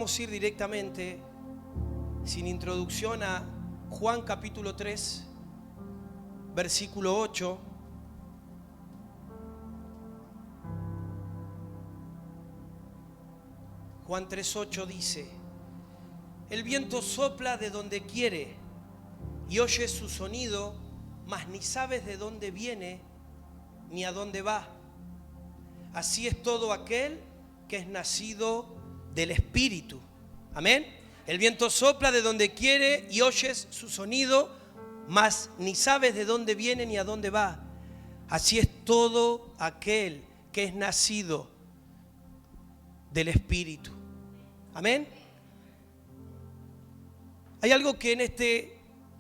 Vamos a ir directamente, sin introducción, a Juan capítulo 3, versículo 8. Juan 3:8 dice: el viento sopla de donde quiere y oyes su sonido, mas ni sabes de dónde viene ni a dónde va. Así es todo aquel que es nacido del Espíritu. Amén. El viento sopla de donde quiere y oyes su sonido, mas ni sabes de dónde viene ni a dónde va. Así es todo aquel que es nacido del Espíritu. Amén. Hay algo que en este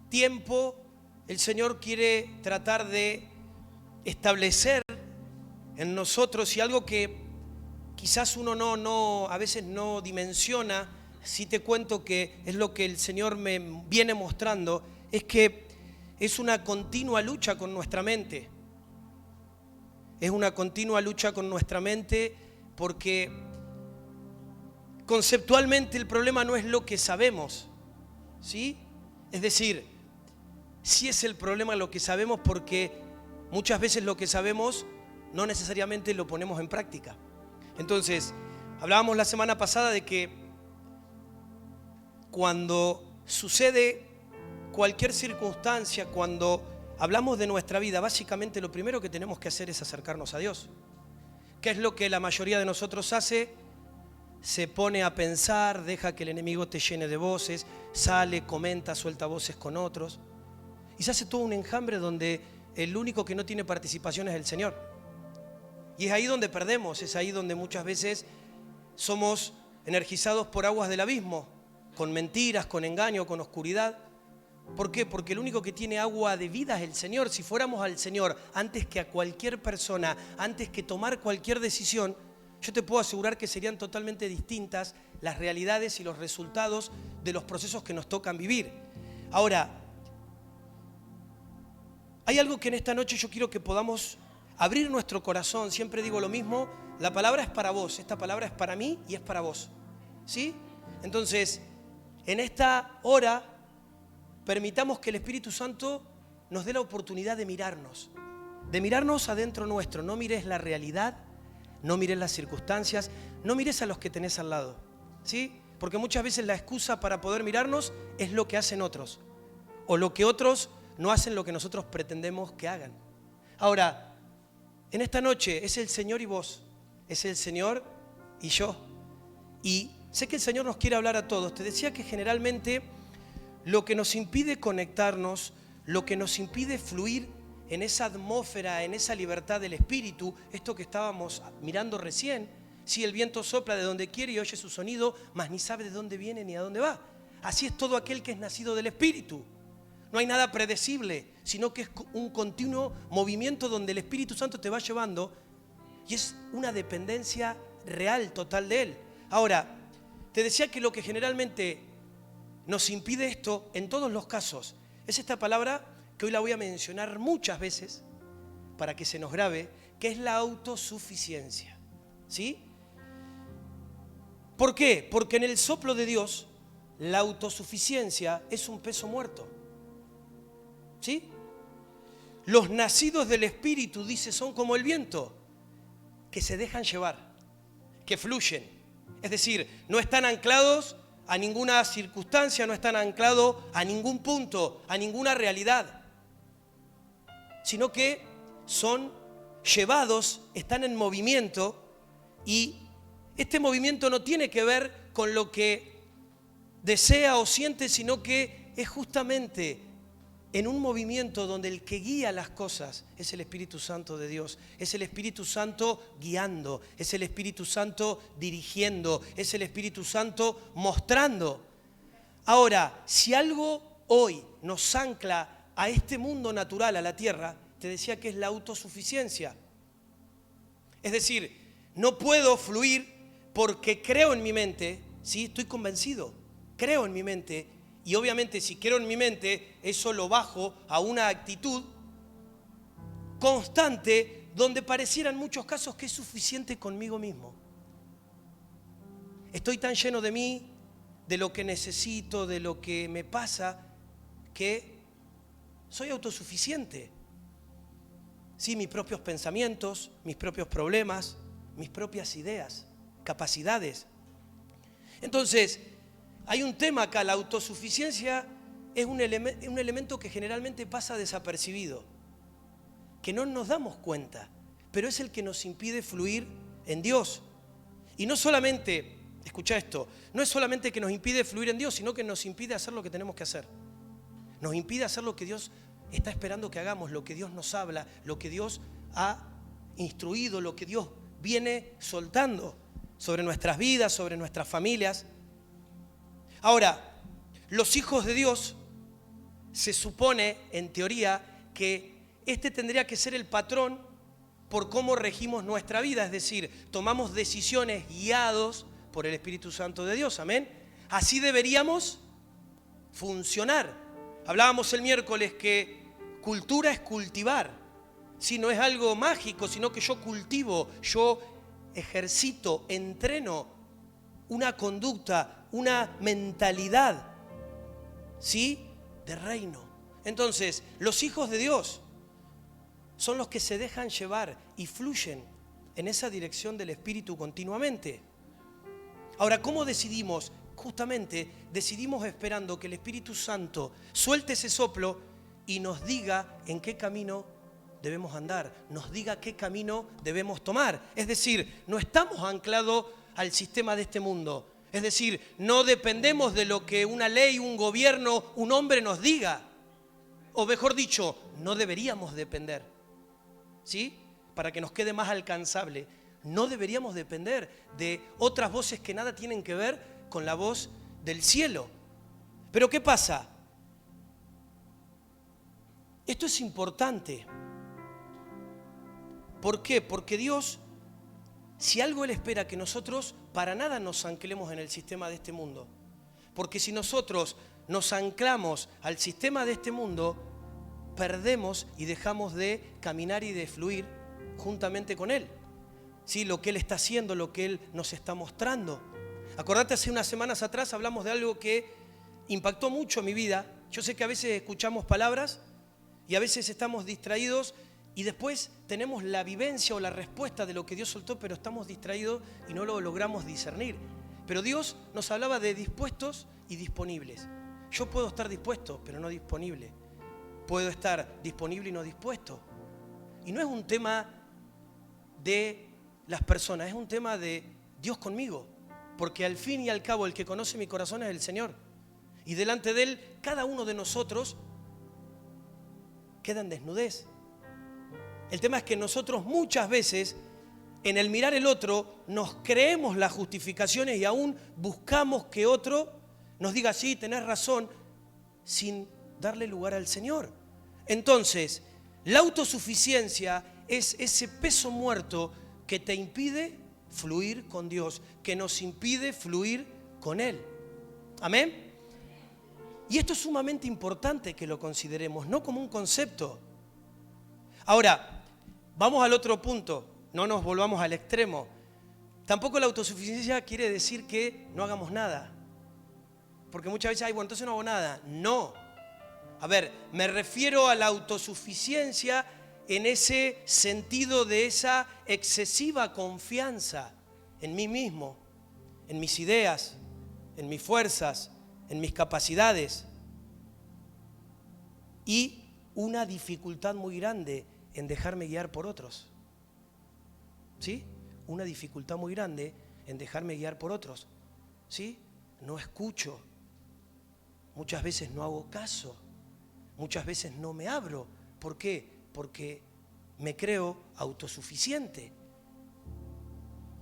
tiempo el Señor quiere tratar de establecer en nosotros, y algo que quizás uno a veces no dimensiona. Si te cuento que es lo que el Señor me viene mostrando, es que es una continua lucha con nuestra mente. Es una continua lucha con nuestra mente, porque conceptualmente el problema no es lo que sabemos, ¿sí? Es decir, sí es el problema lo que sabemos, porque muchas veces lo que sabemos no necesariamente lo ponemos en práctica. Entonces, hablábamos la semana pasada de que cuando sucede cualquier circunstancia, cuando hablamos de nuestra vida, básicamente lo primero que tenemos que hacer es acercarnos a Dios. ¿Qué es lo que la mayoría de nosotros hace? Se pone a pensar, deja que el enemigo te llene de voces, sale, comenta, suelta voces con otros, y se hace todo un enjambre donde el único que no tiene participación es el Señor. Y es ahí donde perdemos, es ahí donde muchas veces somos energizados por aguas del abismo, con mentiras, con engaño, con oscuridad. ¿Por qué? Porque el único que tiene agua de vida es el Señor. Si fuéramos al Señor antes que a cualquier persona, antes que tomar cualquier decisión, yo te puedo asegurar que serían totalmente distintas las realidades y los resultados de los procesos que nos tocan vivir. Ahora, hay algo que en esta noche yo quiero que podamos abrir nuestro corazón. Siempre digo lo mismo, la palabra es para vos, esta palabra es para mí y es para vos, ¿sí? Entonces, en esta hora, permitamos que el Espíritu Santo nos dé la oportunidad de mirarnos adentro nuestro. No mires la realidad, no mires las circunstancias, no mires a los que tenés al lado, ¿sí? Porque muchas veces la excusa para poder mirarnos es lo que hacen otros, o lo que otros no hacen lo que nosotros pretendemos que hagan. Ahora, en esta noche es el Señor y vos, es el Señor y yo. Y sé que el Señor nos quiere hablar a todos. Te decía que generalmente lo que nos impide conectarnos, lo que nos impide fluir en esa atmósfera, en esa libertad del Espíritu, esto que estábamos mirando recién, si el viento sopla de donde quiere y oye su sonido, mas ni sabe de dónde viene ni a dónde va. Así es todo aquel que es nacido del Espíritu. No hay nada predecible, sino que es un continuo movimiento donde el Espíritu Santo te va llevando, y es una dependencia real, total de Él. Ahora, te decía que lo que generalmente nos impide esto, en todos los casos, es esta palabra que hoy la voy a mencionar muchas veces para que se nos grabe, que es la autosuficiencia, ¿sí? ¿Por qué? Porque en el soplo de Dios, la autosuficiencia es un peso muerto, ¿sí? Los nacidos del Espíritu, dice, son como el viento, que se dejan llevar, que fluyen. Es decir, no están anclados a ninguna circunstancia, no están anclados a ningún punto, a ninguna realidad, sino que son llevados, están en movimiento, y este movimiento no tiene que ver con lo que desea o siente, sino que es justamente en un movimiento donde el que guía las cosas es el Espíritu Santo de Dios. Es el Espíritu Santo guiando, es el Espíritu Santo dirigiendo, es el Espíritu Santo mostrando. Ahora, si algo hoy nos ancla a este mundo natural, a la tierra, te decía que es la autosuficiencia. Es decir, no puedo fluir porque creo en mi mente, ¿sí? Estoy convencido, creo en mi mente. Y obviamente si quiero en mi mente, eso lo bajo a una actitud constante donde pareciera en muchos casos que es suficiente conmigo mismo. Estoy tan lleno de mí, de lo que necesito, de lo que me pasa, que soy autosuficiente. Sí, mis propios pensamientos, mis propios problemas, mis propias ideas, capacidades. Entonces, hay un tema acá, la autosuficiencia es un elemento que generalmente pasa desapercibido, que no nos damos cuenta, pero es el que nos impide fluir en Dios. Y no solamente, escucha esto, no es solamente que nos impide fluir en Dios, sino que nos impide hacer lo que tenemos que hacer. Nos impide hacer lo que Dios está esperando que hagamos, lo que Dios nos habla, lo que Dios ha instruido, lo que Dios viene soltando sobre nuestras vidas, sobre nuestras familias. Ahora, los hijos de Dios, se supone, en teoría, que este tendría que ser el patrón por cómo regimos nuestra vida, es decir, tomamos decisiones guiados por el Espíritu Santo de Dios, amén. Así deberíamos funcionar. Hablábamos el miércoles que cultura es cultivar, si no es algo mágico, sino que yo cultivo, yo ejercito, entreno una conducta, una mentalidad, ¿sí?, de reino. Entonces, los hijos de Dios son los que se dejan llevar y fluyen en esa dirección del Espíritu continuamente. Ahora, ¿cómo decidimos? Justamente decidimos esperando que el Espíritu Santo suelte ese soplo y nos diga en qué camino debemos andar, nos diga qué camino debemos tomar. Es decir, no estamos anclados al sistema de este mundo. Es decir, no dependemos de lo que una ley, un gobierno, un hombre nos diga. O mejor dicho, no deberíamos depender. ¿Sí? Para que nos quede más alcanzable. No deberíamos depender de otras voces que nada tienen que ver con la voz del cielo. Pero ¿qué pasa? Esto es importante. ¿Por qué? Porque Dios, si algo Él espera, que nosotros para nada nos anclemos en el sistema de este mundo. Porque si nosotros nos anclamos al sistema de este mundo, perdemos y dejamos de caminar y de fluir juntamente con Él. ¿Sí? Lo que Él está haciendo, lo que Él nos está mostrando. Acordate, hace unas semanas atrás hablamos de algo que impactó mucho mi vida. Yo sé que a veces escuchamos palabras y a veces estamos distraídos y después tenemos la vivencia o la respuesta de lo que Dios soltó, pero estamos distraídos y no lo logramos discernir. Pero Dios nos hablaba de dispuestos y disponibles. Yo puedo estar dispuesto, pero no disponible. Puedo estar disponible y no dispuesto. Y no es un tema de las personas, es un tema de Dios conmigo. Porque al fin y al cabo el que conoce mi corazón es el Señor. Y delante de Él, cada uno de nosotros queda en desnudez. El tema es que nosotros muchas veces, en el mirar el otro, nos creemos las justificaciones y aún buscamos que otro nos diga, sí, tenés razón, sin darle lugar al Señor. Entonces, la autosuficiencia es ese peso muerto que te impide fluir con Dios, que nos impide fluir con Él. ¿Amén? Y esto es sumamente importante que lo consideremos, no como un concepto. Ahora, vamos al otro punto, no nos volvamos al extremo. Tampoco la autosuficiencia quiere decir que no hagamos nada. Porque muchas veces, bueno, entonces no hago nada. No. A ver, me refiero a la autosuficiencia en ese sentido de esa excesiva confianza en mí mismo, en mis ideas, en mis fuerzas, en mis capacidades. Y una dificultad muy grande en dejarme guiar por otros. ¿Sí? Una dificultad muy grande en dejarme guiar por otros. ¿Sí? No escucho. Muchas veces no hago caso. Muchas veces no me abro. ¿Por qué? Porque me creo autosuficiente.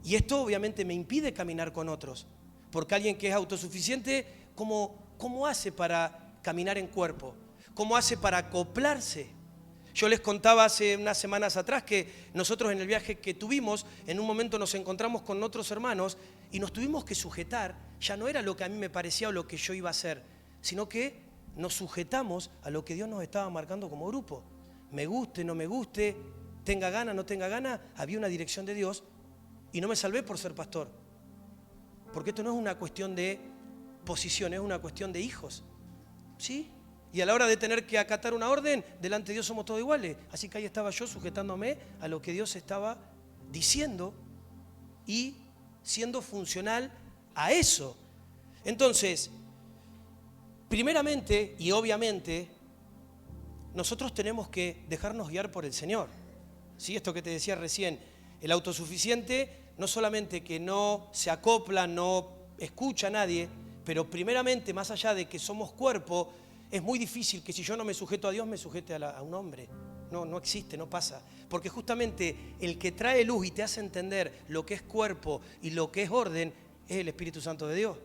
Y esto obviamente me impide caminar con otros. Porque alguien que es autosuficiente, ¿cómo hace para caminar en cuerpo? ¿Cómo hace para acoplarse? Yo les contaba hace unas semanas atrás que nosotros en el viaje que tuvimos, en un momento nos encontramos con otros hermanos y nos tuvimos que sujetar. Ya no era lo que a mí me parecía o lo que yo iba a hacer, sino que nos sujetamos a lo que Dios nos estaba marcando como grupo. Me guste, no me guste, tenga gana, no tenga gana, había una dirección de Dios y no me salvé por ser pastor. Porque esto no es una cuestión de posición, es una cuestión de hijos. ¿Sí? Y a la hora de tener que acatar una orden, delante de Dios somos todos iguales. Así que ahí estaba yo sujetándome a lo que Dios estaba diciendo y siendo funcional a eso. Entonces, primeramente y obviamente, nosotros tenemos que dejarnos guiar por el Señor. ¿Sí? Esto que te decía recién, el autosuficiente no solamente que no se acopla, no escucha a nadie, pero primeramente, más allá de que somos cuerpo, es muy difícil que si yo no me sujeto a Dios, me sujete a un hombre. No existe, no pasa. Porque justamente el que trae luz y te hace entender lo que es cuerpo y lo que es orden, es el Espíritu Santo de Dios.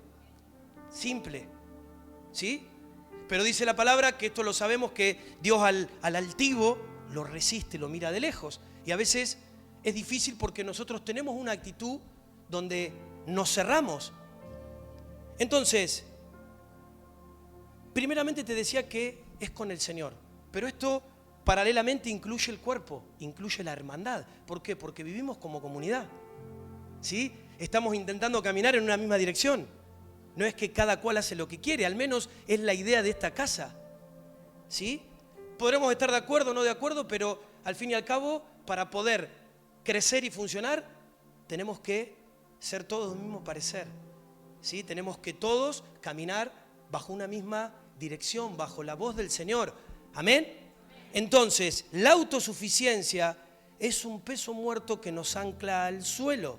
Simple. ¿Sí? Pero dice la palabra que esto lo sabemos, que Dios al altivo lo resiste, lo mira de lejos. Y a veces es difícil porque nosotros tenemos una actitud donde nos cerramos. Entonces, primeramente te decía que es con el Señor, pero esto paralelamente incluye el cuerpo, incluye la hermandad. ¿Por qué? Porque vivimos como comunidad, ¿sí? Estamos intentando caminar en una misma dirección. No es que cada cual hace lo que quiere, al menos es la idea de esta casa, ¿sí? Podremos estar de acuerdo o no de acuerdo, pero al fin y al cabo, para poder crecer y funcionar, tenemos que ser todos del mismo parecer, ¿sí? Tenemos que todos caminar bajo una misma dirección, bajo la voz del Señor. ¿Amén? Entonces, la autosuficiencia es un peso muerto que nos ancla al suelo.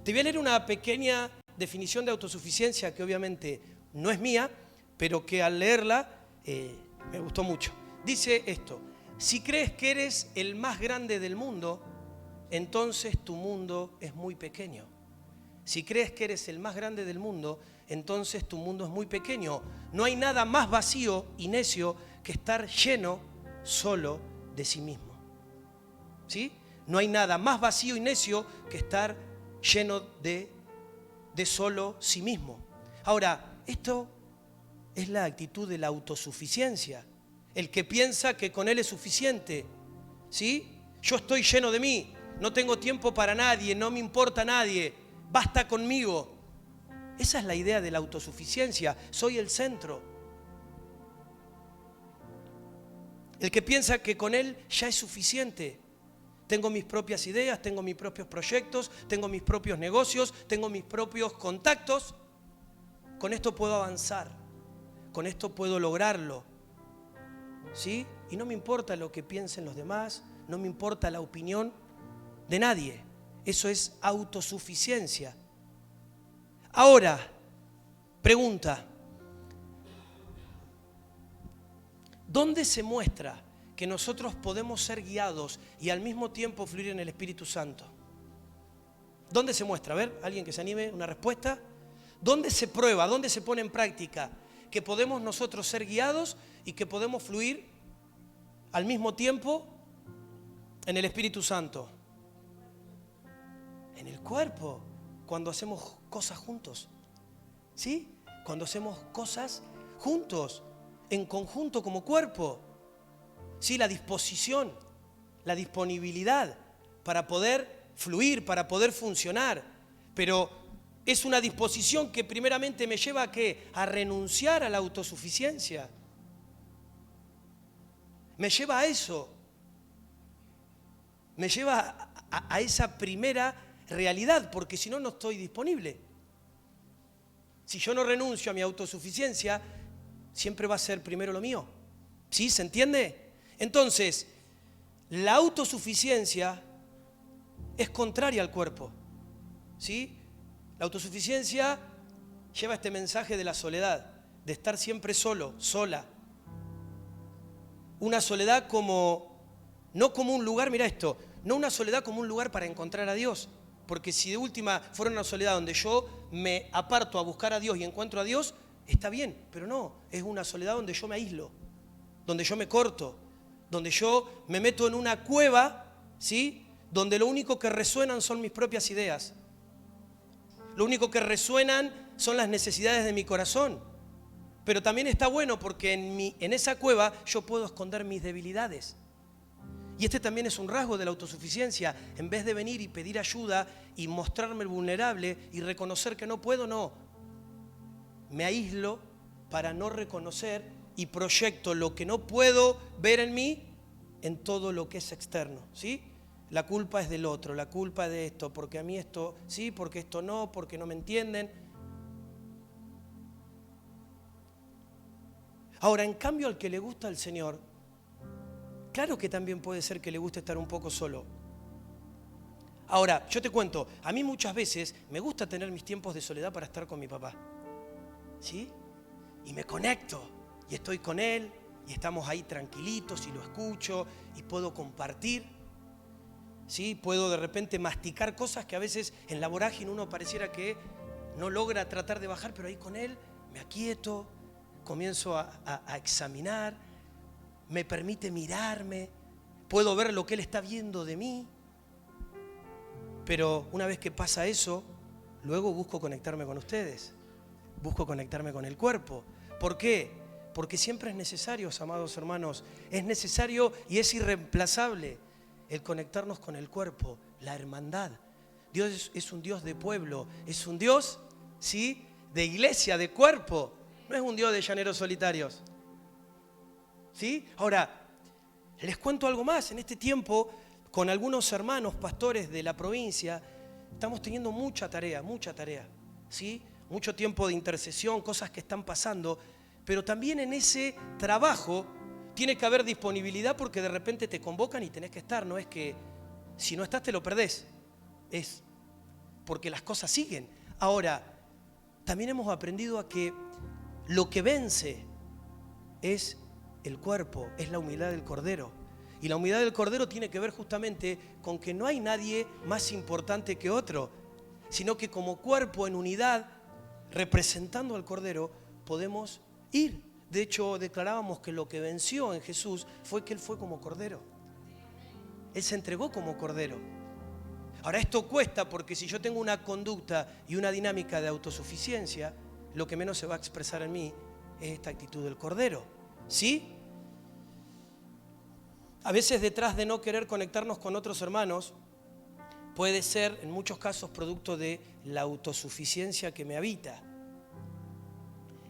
Te voy a leer una pequeña definición de autosuficiencia que obviamente no es mía, pero que al leerla me gustó mucho. Dice esto: si crees que eres el más grande del mundo, entonces tu mundo es muy pequeño. Si crees que eres el más grande del mundo, entonces tu mundo es muy pequeño. No hay nada más vacío y necio que estar lleno solo de sí mismo. ¿Sí? No hay nada más vacío y necio que estar lleno de solo sí mismo. Ahora, esto es la actitud de la autosuficiencia. El que piensa que con él es suficiente. ¿Sí? Yo estoy lleno de mí, no tengo tiempo para nadie, no me importa nadie, basta conmigo. Esa es la idea de la autosuficiencia. Soy el centro. El que piensa que con él ya es suficiente. Tengo mis propias ideas, tengo mis propios proyectos, tengo mis propios negocios, tengo mis propios contactos. Con esto puedo avanzar, con esto puedo lograrlo. ¿Sí? Y no me importa lo que piensen los demás, no me importa la opinión de nadie. Eso es autosuficiencia. Ahora, pregunta: ¿dónde se muestra que nosotros podemos ser guiados y al mismo tiempo fluir en el Espíritu Santo? ¿Dónde se muestra? A ver, alguien que se anime, una respuesta. ¿Dónde se prueba, dónde se pone en práctica que podemos nosotros ser guiados y que podemos fluir al mismo tiempo en el Espíritu Santo? En el cuerpo, cuando hacemos cosas juntos. ¿Sí? Cuando hacemos cosas juntos, en conjunto como cuerpo. Sí, la disposición, la disponibilidad para poder fluir, para poder funcionar. Pero es una disposición que primeramente me lleva ¿a qué? A renunciar a la autosuficiencia. Me lleva a eso. Me lleva a esa primera realidad, porque si no, no estoy disponible. Si yo no renuncio a mi autosuficiencia, siempre va a ser primero lo mío. ¿Sí? ¿Se entiende? Entonces, la autosuficiencia es contraria al cuerpo. ¿Sí? La autosuficiencia lleva este mensaje de la soledad, de estar siempre solo, sola. Una soledad como, no como un lugar, mira esto, no una soledad como un lugar para encontrar a Dios. Porque si de última fuera una soledad donde yo me aparto a buscar a Dios y encuentro a Dios, está bien, pero no, es una soledad donde yo me aíslo, donde yo me corto, donde yo me meto en una cueva, ¿sí? Donde lo único que resuenan son mis propias ideas. Lo único que resuenan son las necesidades de mi corazón. Pero también está bueno porque en esa cueva yo puedo esconder mis debilidades. Y este también es un rasgo de la autosuficiencia. En vez de venir y pedir ayuda y mostrarme vulnerable y reconocer que no puedo, no. me aíslo para no reconocer y proyecto lo que no puedo ver en mí en todo lo que es externo, ¿sí? La culpa es del otro, la culpa es de esto, porque a mí esto sí, porque esto no, porque no me entienden. Ahora, en cambio, al que le gusta al Señor, claro que también puede ser que le guste estar un poco solo. Ahora, yo te cuento, a mí muchas veces me gusta tener mis tiempos de soledad para estar con mi papá, ¿sí? Y me conecto, y estoy con él, y estamos ahí tranquilitos, y lo escucho, y puedo compartir, ¿sí? Puedo de repente masticar cosas que a veces en la vorágine uno pareciera que no logra tratar de bajar, pero ahí con él me aquieto, comienzo a examinar, me permite mirarme, puedo ver lo que él está viendo de mí. Pero una vez que pasa eso, luego busco conectarme con ustedes, busco conectarme con el cuerpo. ¿Por qué? Porque siempre es necesario, amados hermanos, es necesario y es irreemplazable el conectarnos con el cuerpo, la hermandad. Dios es un Dios de pueblo, es un Dios, ¿sí?, de iglesia, de cuerpo. No es un Dios de llaneros solitarios, ¿sí? Ahora, les cuento algo más. En este tiempo, con algunos hermanos pastores de la provincia, estamos teniendo mucha tarea, ¿sí? Mucho tiempo de intercesión, cosas que están pasando, pero también en ese trabajo tiene que haber disponibilidad porque de repente te convocan y tenés que estar. No es que si no estás te lo perdés, es porque las cosas siguen. Ahora, también hemos aprendido a que lo que vence es el cuerpo, es la humildad del Cordero. Y la humildad del Cordero tiene que ver justamente con que no hay nadie más importante que otro, sino que como cuerpo en unidad, representando al Cordero, podemos ir. De hecho, declarábamos que lo que venció en Jesús fue que Él fue como Cordero. Él se entregó como Cordero. Ahora, esto cuesta porque si yo tengo una conducta y una dinámica de autosuficiencia, lo que menos se va a expresar en mí es esta actitud del Cordero, ¿sí? A veces detrás de no querer conectarnos con otros hermanos puede ser en muchos casos producto de la autosuficiencia que me habita.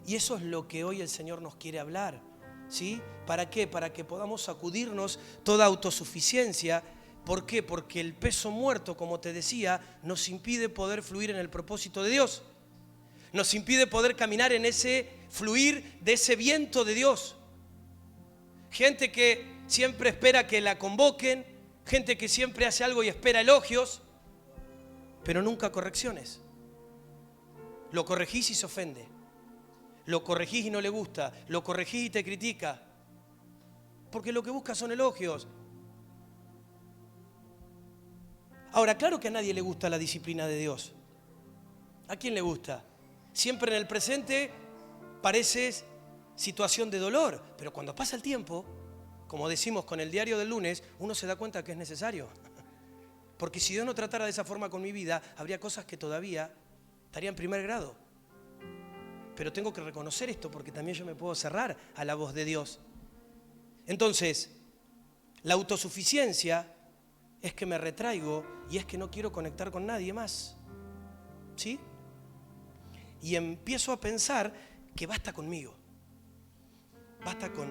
Y eso es lo que hoy el Señor nos quiere hablar, ¿sí? ¿Para qué? Para que podamos sacudirnos toda autosuficiencia. ¿Por qué? Porque el peso muerto, como te decía, nos impide poder fluir en el propósito de Dios. Nos impide poder caminar en ese fluir de ese viento de Dios. Gente que siempre espera que la convoquen, gente que siempre hace algo y espera elogios, pero nunca correcciones. Lo corregís y se ofende. Lo corregís y no le gusta. Lo corregís y te critica. Porque lo que busca son elogios. Ahora, claro que a nadie le gusta la disciplina de Dios. ¿A quién le gusta? Siempre en el presente pareces situación de dolor, pero cuando pasa el tiempo, como decimos con el diario del lunes, uno se da cuenta que es necesario. Porque si Dios no tratara de esa forma con mi vida, habría cosas que todavía estarían en primer grado. Pero tengo que reconocer esto porque también yo me puedo cerrar a la voz de Dios. Entonces, la autosuficiencia es que me retraigo y es que no quiero conectar con nadie más, ¿sí? Y empiezo a pensar que basta conmigo, basta con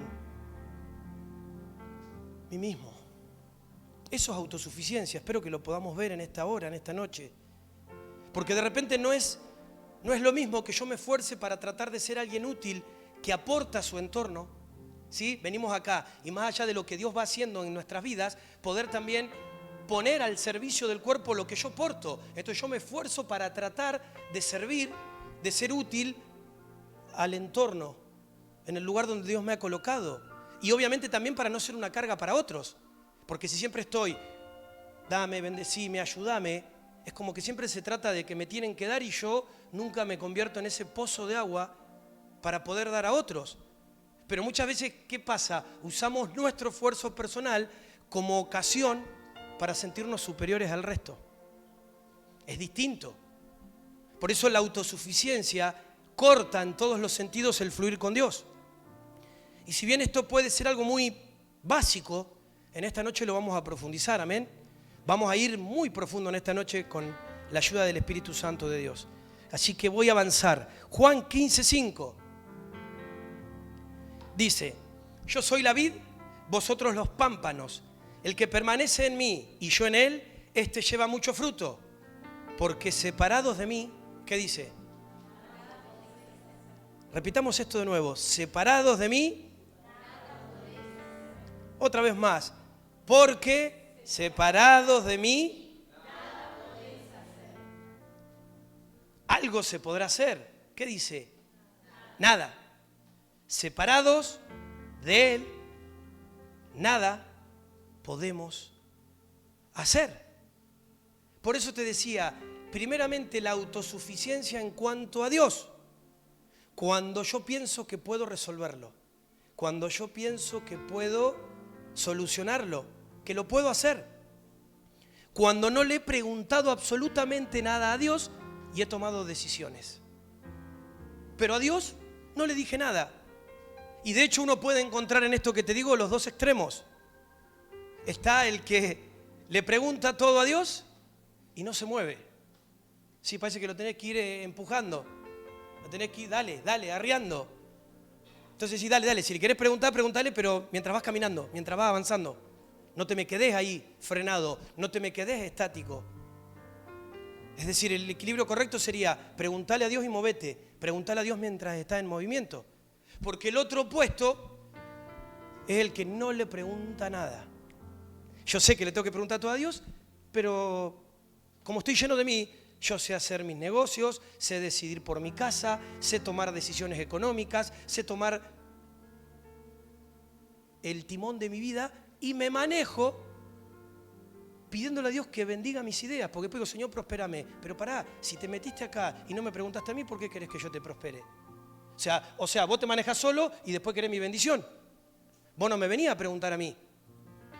mí mismo. Eso es autosuficiencia. Espero que lo podamos ver en esta hora, en esta noche. Porque de repente no es lo mismo que yo me esfuerce para tratar de ser alguien útil que aporta a su entorno, ¿sí? Venimos acá y más allá de lo que Dios va haciendo en nuestras vidas, poder también poner al servicio del cuerpo lo que yo porto. Entonces yo me esfuerzo para tratar de servir, de ser útil al entorno, en el lugar donde Dios me ha colocado. Y obviamente también para no ser una carga para otros. Porque si siempre estoy, dame, bendecime, ayúdame, es como que siempre se trata de que me tienen que dar y yo nunca me convierto en ese pozo de agua para poder dar a otros. Pero muchas veces, ¿qué pasa? Usamos nuestro esfuerzo personal como ocasión para sentirnos superiores al resto. Es distinto. Por eso la autosuficiencia corta en todos los sentidos el fluir con Dios. Y si bien esto puede ser algo muy básico, en esta noche lo vamos a profundizar, amén. Vamos a ir muy profundo en esta noche con la ayuda del Espíritu Santo de Dios. así que voy a avanzar. Juan 15:5 dice, yo soy la vid, vosotros los pámpanos. El que permanece en mí y yo en él, este lleva mucho fruto. Porque separados de mí, ¿qué dice? Repitamos esto de nuevo. Separados de mí. Otra vez más. Porque separados de mí, algo se podrá hacer. ¿Qué dice? Nada. Separados de Él, nada podemos hacer. Por eso te decía, primeramente la autosuficiencia en cuanto a Dios. Cuando yo pienso que puedo resolverlo, cuando yo pienso que puedo solucionarlo, que lo puedo hacer. Cuando no le he preguntado absolutamente nada a Dios y he tomado decisiones. Pero a Dios no le dije nada. Y de hecho uno puede encontrar en esto que te digo los dos extremos. Está el que le pregunta todo a Dios y no se mueve. Sí, parece que lo tenés que ir empujando. Lo tenés que ir, dale, arriando. Entonces sí, dale. Si le querés preguntar, preguntale, pero mientras vas caminando, mientras vas avanzando. No te me quedes ahí frenado, no te me quedes estático. Es decir, el equilibrio correcto sería preguntarle a Dios y movete. Preguntarle a Dios mientras está en movimiento. Porque el otro opuesto es el que no le pregunta nada. Yo sé que le tengo que preguntar todo a Dios, pero como estoy lleno de mí, yo sé hacer mis negocios, sé decidir por mi casa, sé tomar decisiones económicas, sé tomar el timón de mi vida y me manejo pidiéndole a Dios que bendiga mis ideas, porque después digo, Señor, prospérame. Pero pará, si te metiste acá y no me preguntaste a mí, ¿por qué querés que yo te prospere? O sea, vos te manejás solo y después querés mi bendición. Vos no me venías a preguntar a mí.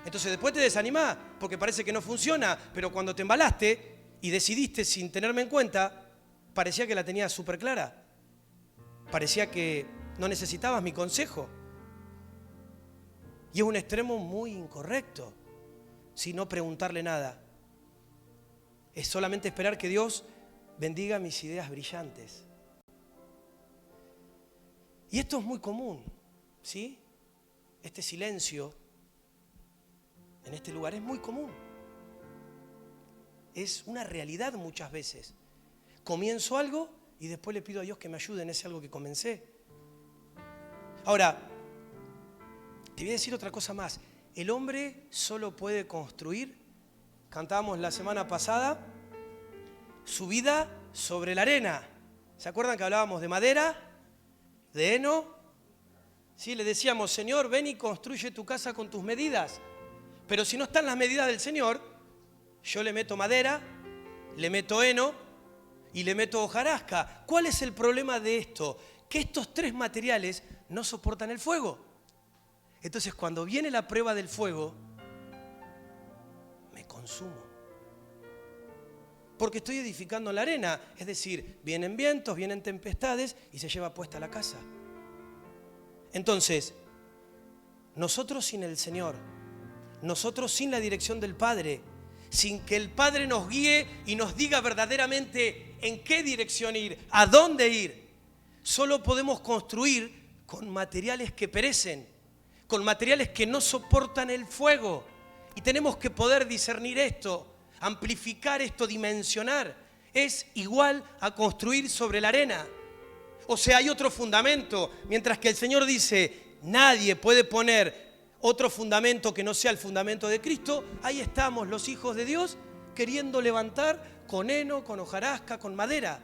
Entonces después te desanimás porque parece que no funciona, pero cuando te embalaste y decidiste sin tenerme en cuenta, parecía que la tenías súper clara. Parecía que no necesitabas mi consejo. Y es un extremo muy incorrecto, si no preguntarle nada. Es solamente esperar que Dios bendiga mis ideas brillantes. Y esto es muy común, ¿sí? Este silencio en este lugar es muy común. Es una realidad muchas veces. Comienzo algo y después le pido a Dios que me ayude en ese algo que comencé. Ahora, te voy a decir otra cosa más. El hombre solo puede construir, cantábamos la semana pasada, su vida sobre la arena. ¿Se acuerdan que hablábamos de madera, de heno? Sí, le decíamos, Señor, ven y construye tu casa con tus medidas. Pero si no están las medidas del Señor, yo le meto madera, le meto heno y le meto hojarasca. ¿Cuál es el problema de esto? Que estos tres materiales no soportan el fuego. Entonces, cuando viene la prueba del fuego, me consumo. Porque estoy edificando la arena. Es decir, vienen vientos, vienen tempestades y se lleva puesta la casa. Entonces, nosotros sin el Señor, nosotros sin la dirección del Padre, sin que el Padre nos guíe y nos diga verdaderamente en qué dirección ir, a dónde ir, solo podemos construir con materiales que perecen, con materiales que no soportan el fuego. Y tenemos que poder discernir esto, amplificar esto, dimensionar. Es igual a construir sobre la arena. O sea, hay otro fundamento. Mientras que el Señor dice, nadie puede poner otro fundamento que no sea el fundamento de Cristo, ahí estamos los hijos de Dios queriendo levantar con heno, con hojarasca, con madera.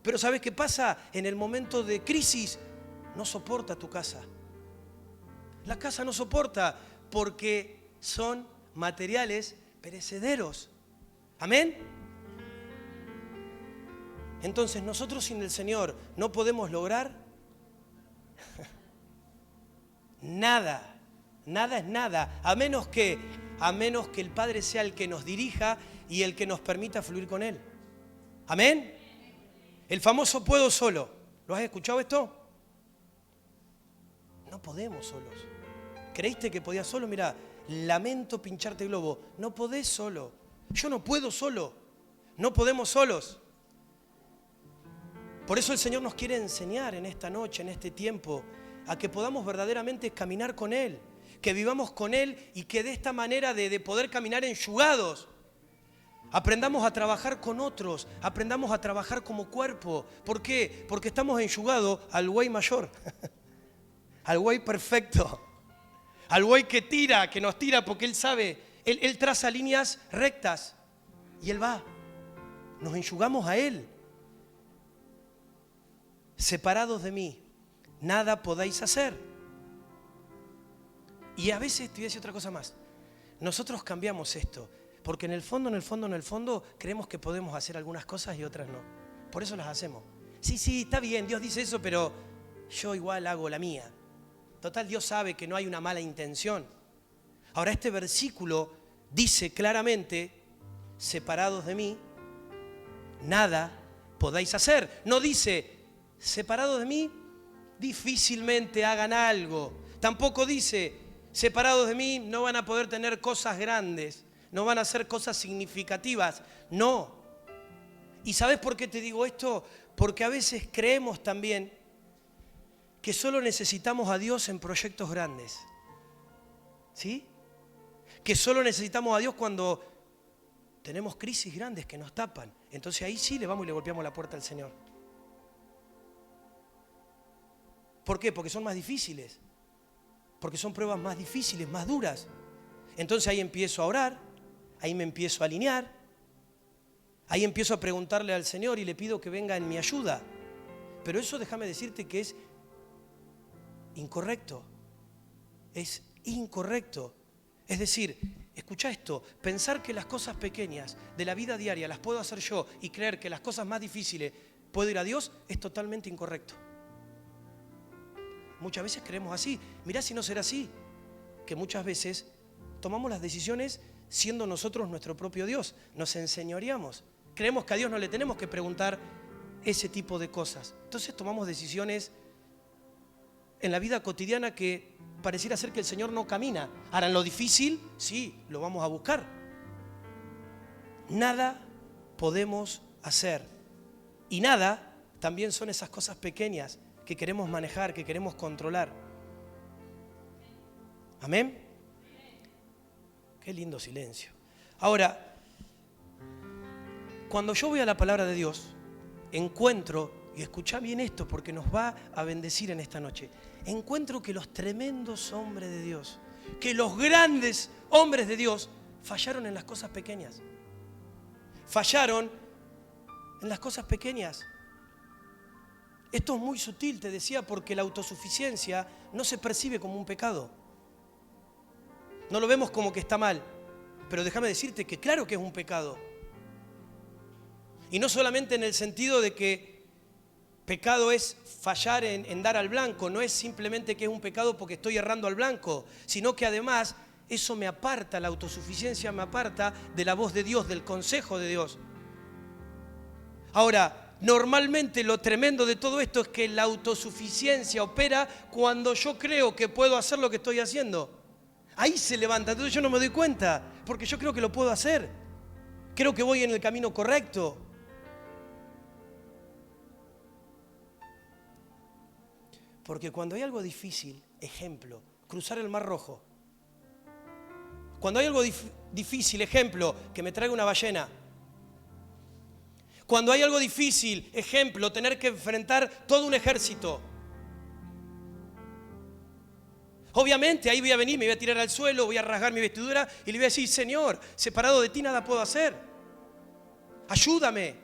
Pero ¿sabes qué pasa? En el momento de crisis no soporta tu casa. La casa no soporta porque son materiales perecederos. ¿Amén? Entonces nosotros sin el Señor no podemos lograr nada. Nada es nada, a menos que el Padre sea el que nos dirija y el que nos permita fluir con Él. ¿Amén? El famoso puedo solo. ¿Lo has escuchado esto? No podemos solos. ¿Creíste que podías solo? Mira, lamento pincharte el globo. No podés solo. Yo no puedo solo. No podemos solos. Por eso el Señor nos quiere enseñar en esta noche, en este tiempo, a que podamos verdaderamente caminar con Él, que vivamos con Él y que de esta manera de poder caminar enxugados, aprendamos a trabajar con otros, aprendamos a trabajar como cuerpo. ¿Por qué? Porque estamos enxugados al güey mayor, al güey perfecto, al güey que tira, que nos tira porque Él sabe, Él traza líneas rectas y Él va. Nos enxugamos a Él. Separados de mí, nada podáis hacer. Y a veces, te voy a decir otra cosa más, nosotros cambiamos esto, porque en el fondo, creemos que podemos hacer algunas cosas y otras no. Por eso las hacemos. Sí, está bien, Dios dice eso, pero yo igual hago la mía. Total, Dios sabe que no hay una mala intención. Ahora, este versículo dice claramente, separados de mí, nada podáis hacer. No dice, separados de mí, difícilmente hagan algo. Tampoco dice, separados de mí, no van a poder tener cosas grandes, no van a hacer cosas significativas. No. ¿Y sabes por qué te digo esto? Porque a veces creemos también que solo necesitamos a Dios en proyectos grandes. ¿Sí? Que solo necesitamos a Dios cuando tenemos crisis grandes que nos tapan. Entonces ahí sí le vamos y le golpeamos la puerta al Señor. ¿Por qué? Porque son más difíciles. Porque son pruebas más difíciles, más duras. Entonces ahí empiezo a orar, ahí me empiezo a alinear, ahí empiezo a preguntarle al Señor y le pido que venga en mi ayuda. Pero eso déjame decirte que es incorrecto. Es incorrecto. Es decir, escucha esto, pensar que las cosas pequeñas de la vida diaria las puedo hacer yo y creer que las cosas más difíciles puedo ir a Dios es totalmente incorrecto. Muchas veces creemos así. Mirá si no será así, que muchas veces tomamos las decisiones siendo nosotros nuestro propio Dios. Nos enseñoreamos. Creemos que a Dios no le tenemos que preguntar ese tipo de cosas. Entonces tomamos decisiones en la vida cotidiana que pareciera ser que el Señor no camina. Ahora, en lo difícil, sí, lo vamos a buscar. Nada podemos hacer. Y nada también son esas cosas pequeñas que queremos manejar, que queremos controlar. ¿Amén? Qué lindo silencio. Ahora, cuando yo voy a la palabra de Dios, encuentro, y escuchá bien esto porque nos va a bendecir en esta noche, encuentro que los tremendos hombres de Dios, que los grandes hombres de Dios fallaron en las cosas pequeñas. Fallaron en las cosas pequeñas. Esto es muy sutil, te decía, porque la autosuficiencia no se percibe como un pecado. No lo vemos como que está mal, pero déjame decirte que claro que es un pecado. Y no solamente en el sentido de que pecado es fallar en dar al blanco, no es simplemente que es un pecado porque estoy errando al blanco, sino que además eso me aparta, la autosuficiencia me aparta de la voz de Dios, del consejo de Dios. Ahora, normalmente lo tremendo de todo esto es que la autosuficiencia opera cuando yo creo que puedo hacer lo que estoy haciendo. Ahí se levanta, entonces yo no me doy cuenta, porque yo creo que lo puedo hacer. Creo que voy en el camino correcto. Porque cuando hay algo difícil, ejemplo, cruzar el Mar Rojo. Cuando hay algo difícil, ejemplo, que me traiga una ballena. Cuando hay algo difícil, ejemplo, tener que enfrentar todo un ejército. Obviamente ahí voy a venir, me voy a tirar al suelo, voy a rasgar mi vestidura y le voy a decir, Señor, separado de ti nada puedo hacer. Ayúdame,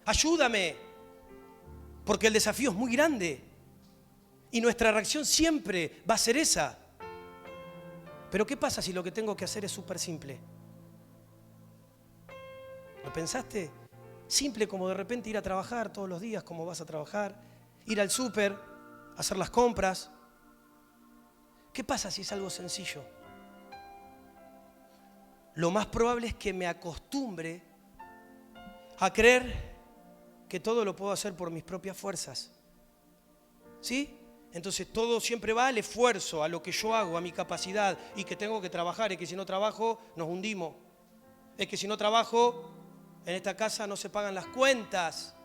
ayúdame. Porque el desafío es muy grande. Y nuestra reacción siempre va a ser esa. Pero ¿qué pasa si lo que tengo que hacer es súper simple? ¿Lo pensaste? Simple como de repente ir a trabajar todos los días, como vas a trabajar, ir al súper, hacer las compras. ¿Qué pasa si es algo sencillo? Lo más probable es que me acostumbre a creer que todo lo puedo hacer por mis propias fuerzas. ¿Sí? Entonces todo siempre va al esfuerzo, a lo que yo hago, a mi capacidad, y que tengo que trabajar, y que si no trabajo nos hundimos. Es que si no trabajo, en esta casa no se pagan las cuentas.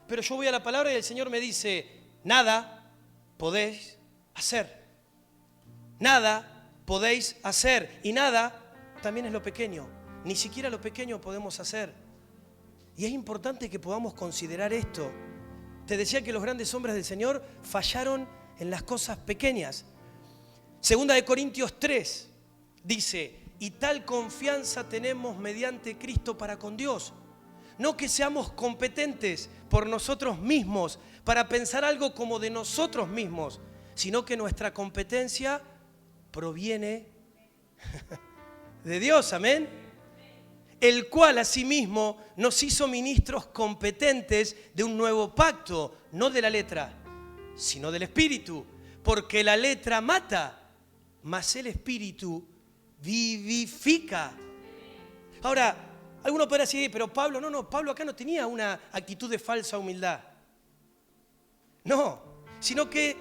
pero yo voy a la palabra y el Señor me dice, nada podéis hacer. Nada podéis hacer. Y nada también es lo pequeño. Ni siquiera lo pequeño podemos hacer. Y es importante que podamos considerar esto. Te decía que los grandes hombres del Señor fallaron en las cosas pequeñas. Segunda de Corintios 3 dice, y tal confianza tenemos mediante Cristo para con Dios. No que seamos competentes por nosotros mismos para pensar algo como de nosotros mismos, sino que nuestra competencia proviene de Dios, amén. El cual asimismo nos hizo ministros competentes de un nuevo pacto, no de la letra, sino del Espíritu. Porque la letra mata, mas el Espíritu vivifica. Ahora, alguno podrá decir, pero Pablo, Pablo acá no tenía una actitud de falsa humildad. No, sino que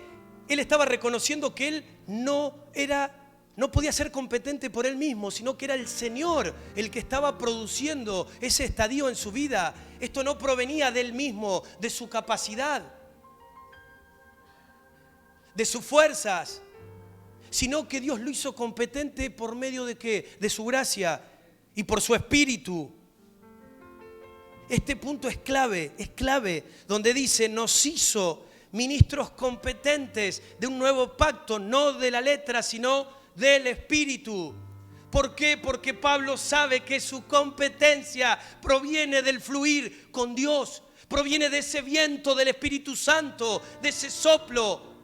él estaba reconociendo que él no podía ser competente por él mismo, sino que era el Señor el que estaba produciendo ese estadio en su vida. Esto no provenía de él mismo, de su capacidad, de sus fuerzas, sino que Dios lo hizo competente por medio de ¿qué? De su gracia y por su Espíritu. Este punto es clave, donde dice, nos hizo ministros competentes de un nuevo pacto, no de la letra, sino del Espíritu. ¿Por qué? Porque Pablo sabe que su competencia proviene del fluir con Dios, proviene de ese viento del Espíritu Santo, de ese soplo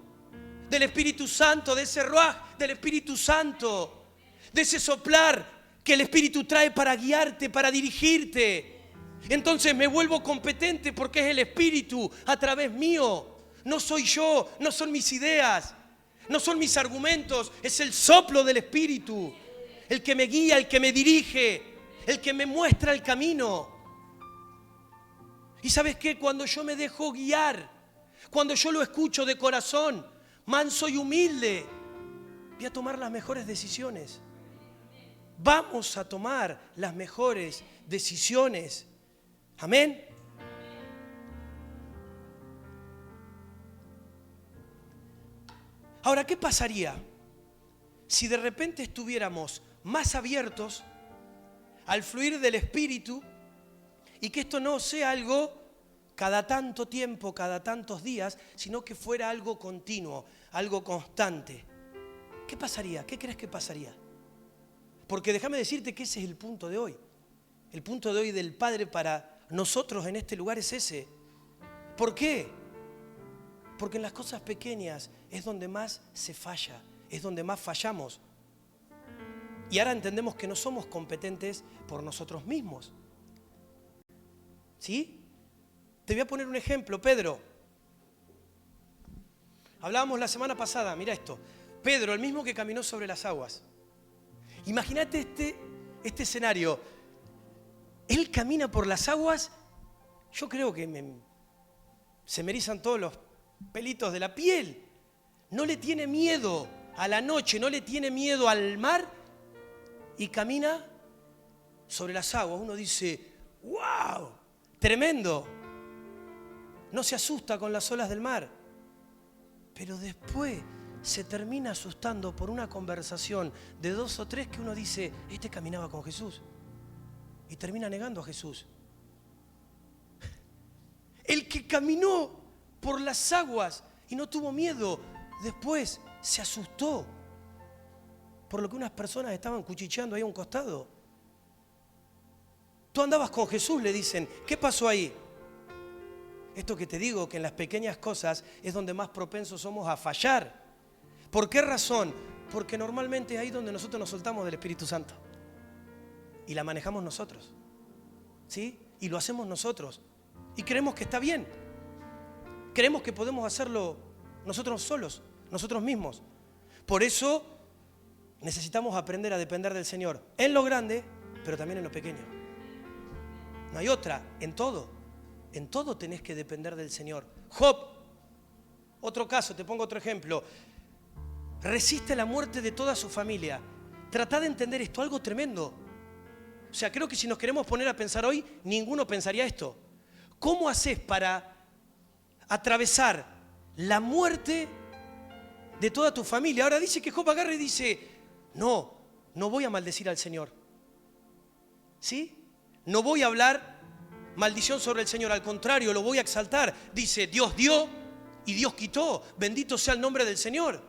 del Espíritu Santo, de ese ruaj del Espíritu Santo, de ese soplar que el Espíritu trae para guiarte, para dirigirte. Entonces me vuelvo competente porque es el Espíritu a través mío. No soy yo, no son mis ideas, no son mis argumentos, es el soplo del Espíritu, el que me guía, el que me dirige, el que me muestra el camino. Y ¿sabes qué? Cuando yo me dejo guiar, cuando yo lo escucho de corazón, manso y humilde, voy a tomar las mejores decisiones. Vamos a tomar las mejores decisiones. Amén. Ahora, ¿qué pasaría si de repente estuviéramos más abiertos al fluir del Espíritu y que esto no sea algo cada tanto tiempo, cada tantos días, sino que fuera algo continuo, algo constante? ¿Qué pasaría? ¿Qué crees que pasaría? Porque déjame decirte que ese es el punto de hoy. El punto de hoy del Padre para nosotros en este lugar es ese. ¿Por qué? Porque en las cosas pequeñas es donde más se falla, es donde más fallamos. Y ahora entendemos que no somos competentes por nosotros mismos. ¿Sí? Te voy a poner un ejemplo, Pedro. Hablábamos la semana pasada, mira esto. Pedro, el mismo que caminó sobre las aguas. Imagínate este escenario. Él camina por las aguas, yo creo que se me erizan todos los pelitos de la piel. No le tiene miedo a la noche, no le tiene miedo al mar y camina sobre las aguas. Uno dice, ¡wow! Tremendo. No se asusta con las olas del mar. Pero después se termina asustando por una conversación de 2 o 3 que uno dice, este caminaba con Jesús. Y termina negando a Jesús. El que caminó por las aguas y no tuvo miedo, después se asustó por lo que unas personas estaban cuchicheando ahí a un costado. Tú andabas con Jesús, le dicen. ¿Qué pasó ahí? Esto que te digo, que en las pequeñas cosas es donde más propensos somos a fallar. ¿Por qué razón? Porque normalmente es ahí donde nosotros nos soltamos del Espíritu Santo. Y la manejamos nosotros. ¿Sí? Y lo hacemos nosotros. Y creemos que está bien. Creemos que podemos hacerlo nosotros solos, nosotros mismos. Por eso necesitamos aprender a depender del Señor. En lo grande, pero también en lo pequeño. No hay otra, en todo. En todo tenés que depender del Señor. Job, otro caso, te pongo otro ejemplo. Resiste la muerte de toda su familia. Tratá de entender esto, algo tremendo. O sea, creo que si nos queremos poner a pensar hoy, ninguno pensaría esto. ¿Cómo haces para atravesar la muerte de toda tu familia. Ahora dice que Job agarra y dice, no voy a maldecir al Señor. ¿Sí? No voy a hablar maldición sobre el Señor, al contrario, lo voy a exaltar. Dice, Dios dio y Dios quitó. Bendito sea el nombre del Señor.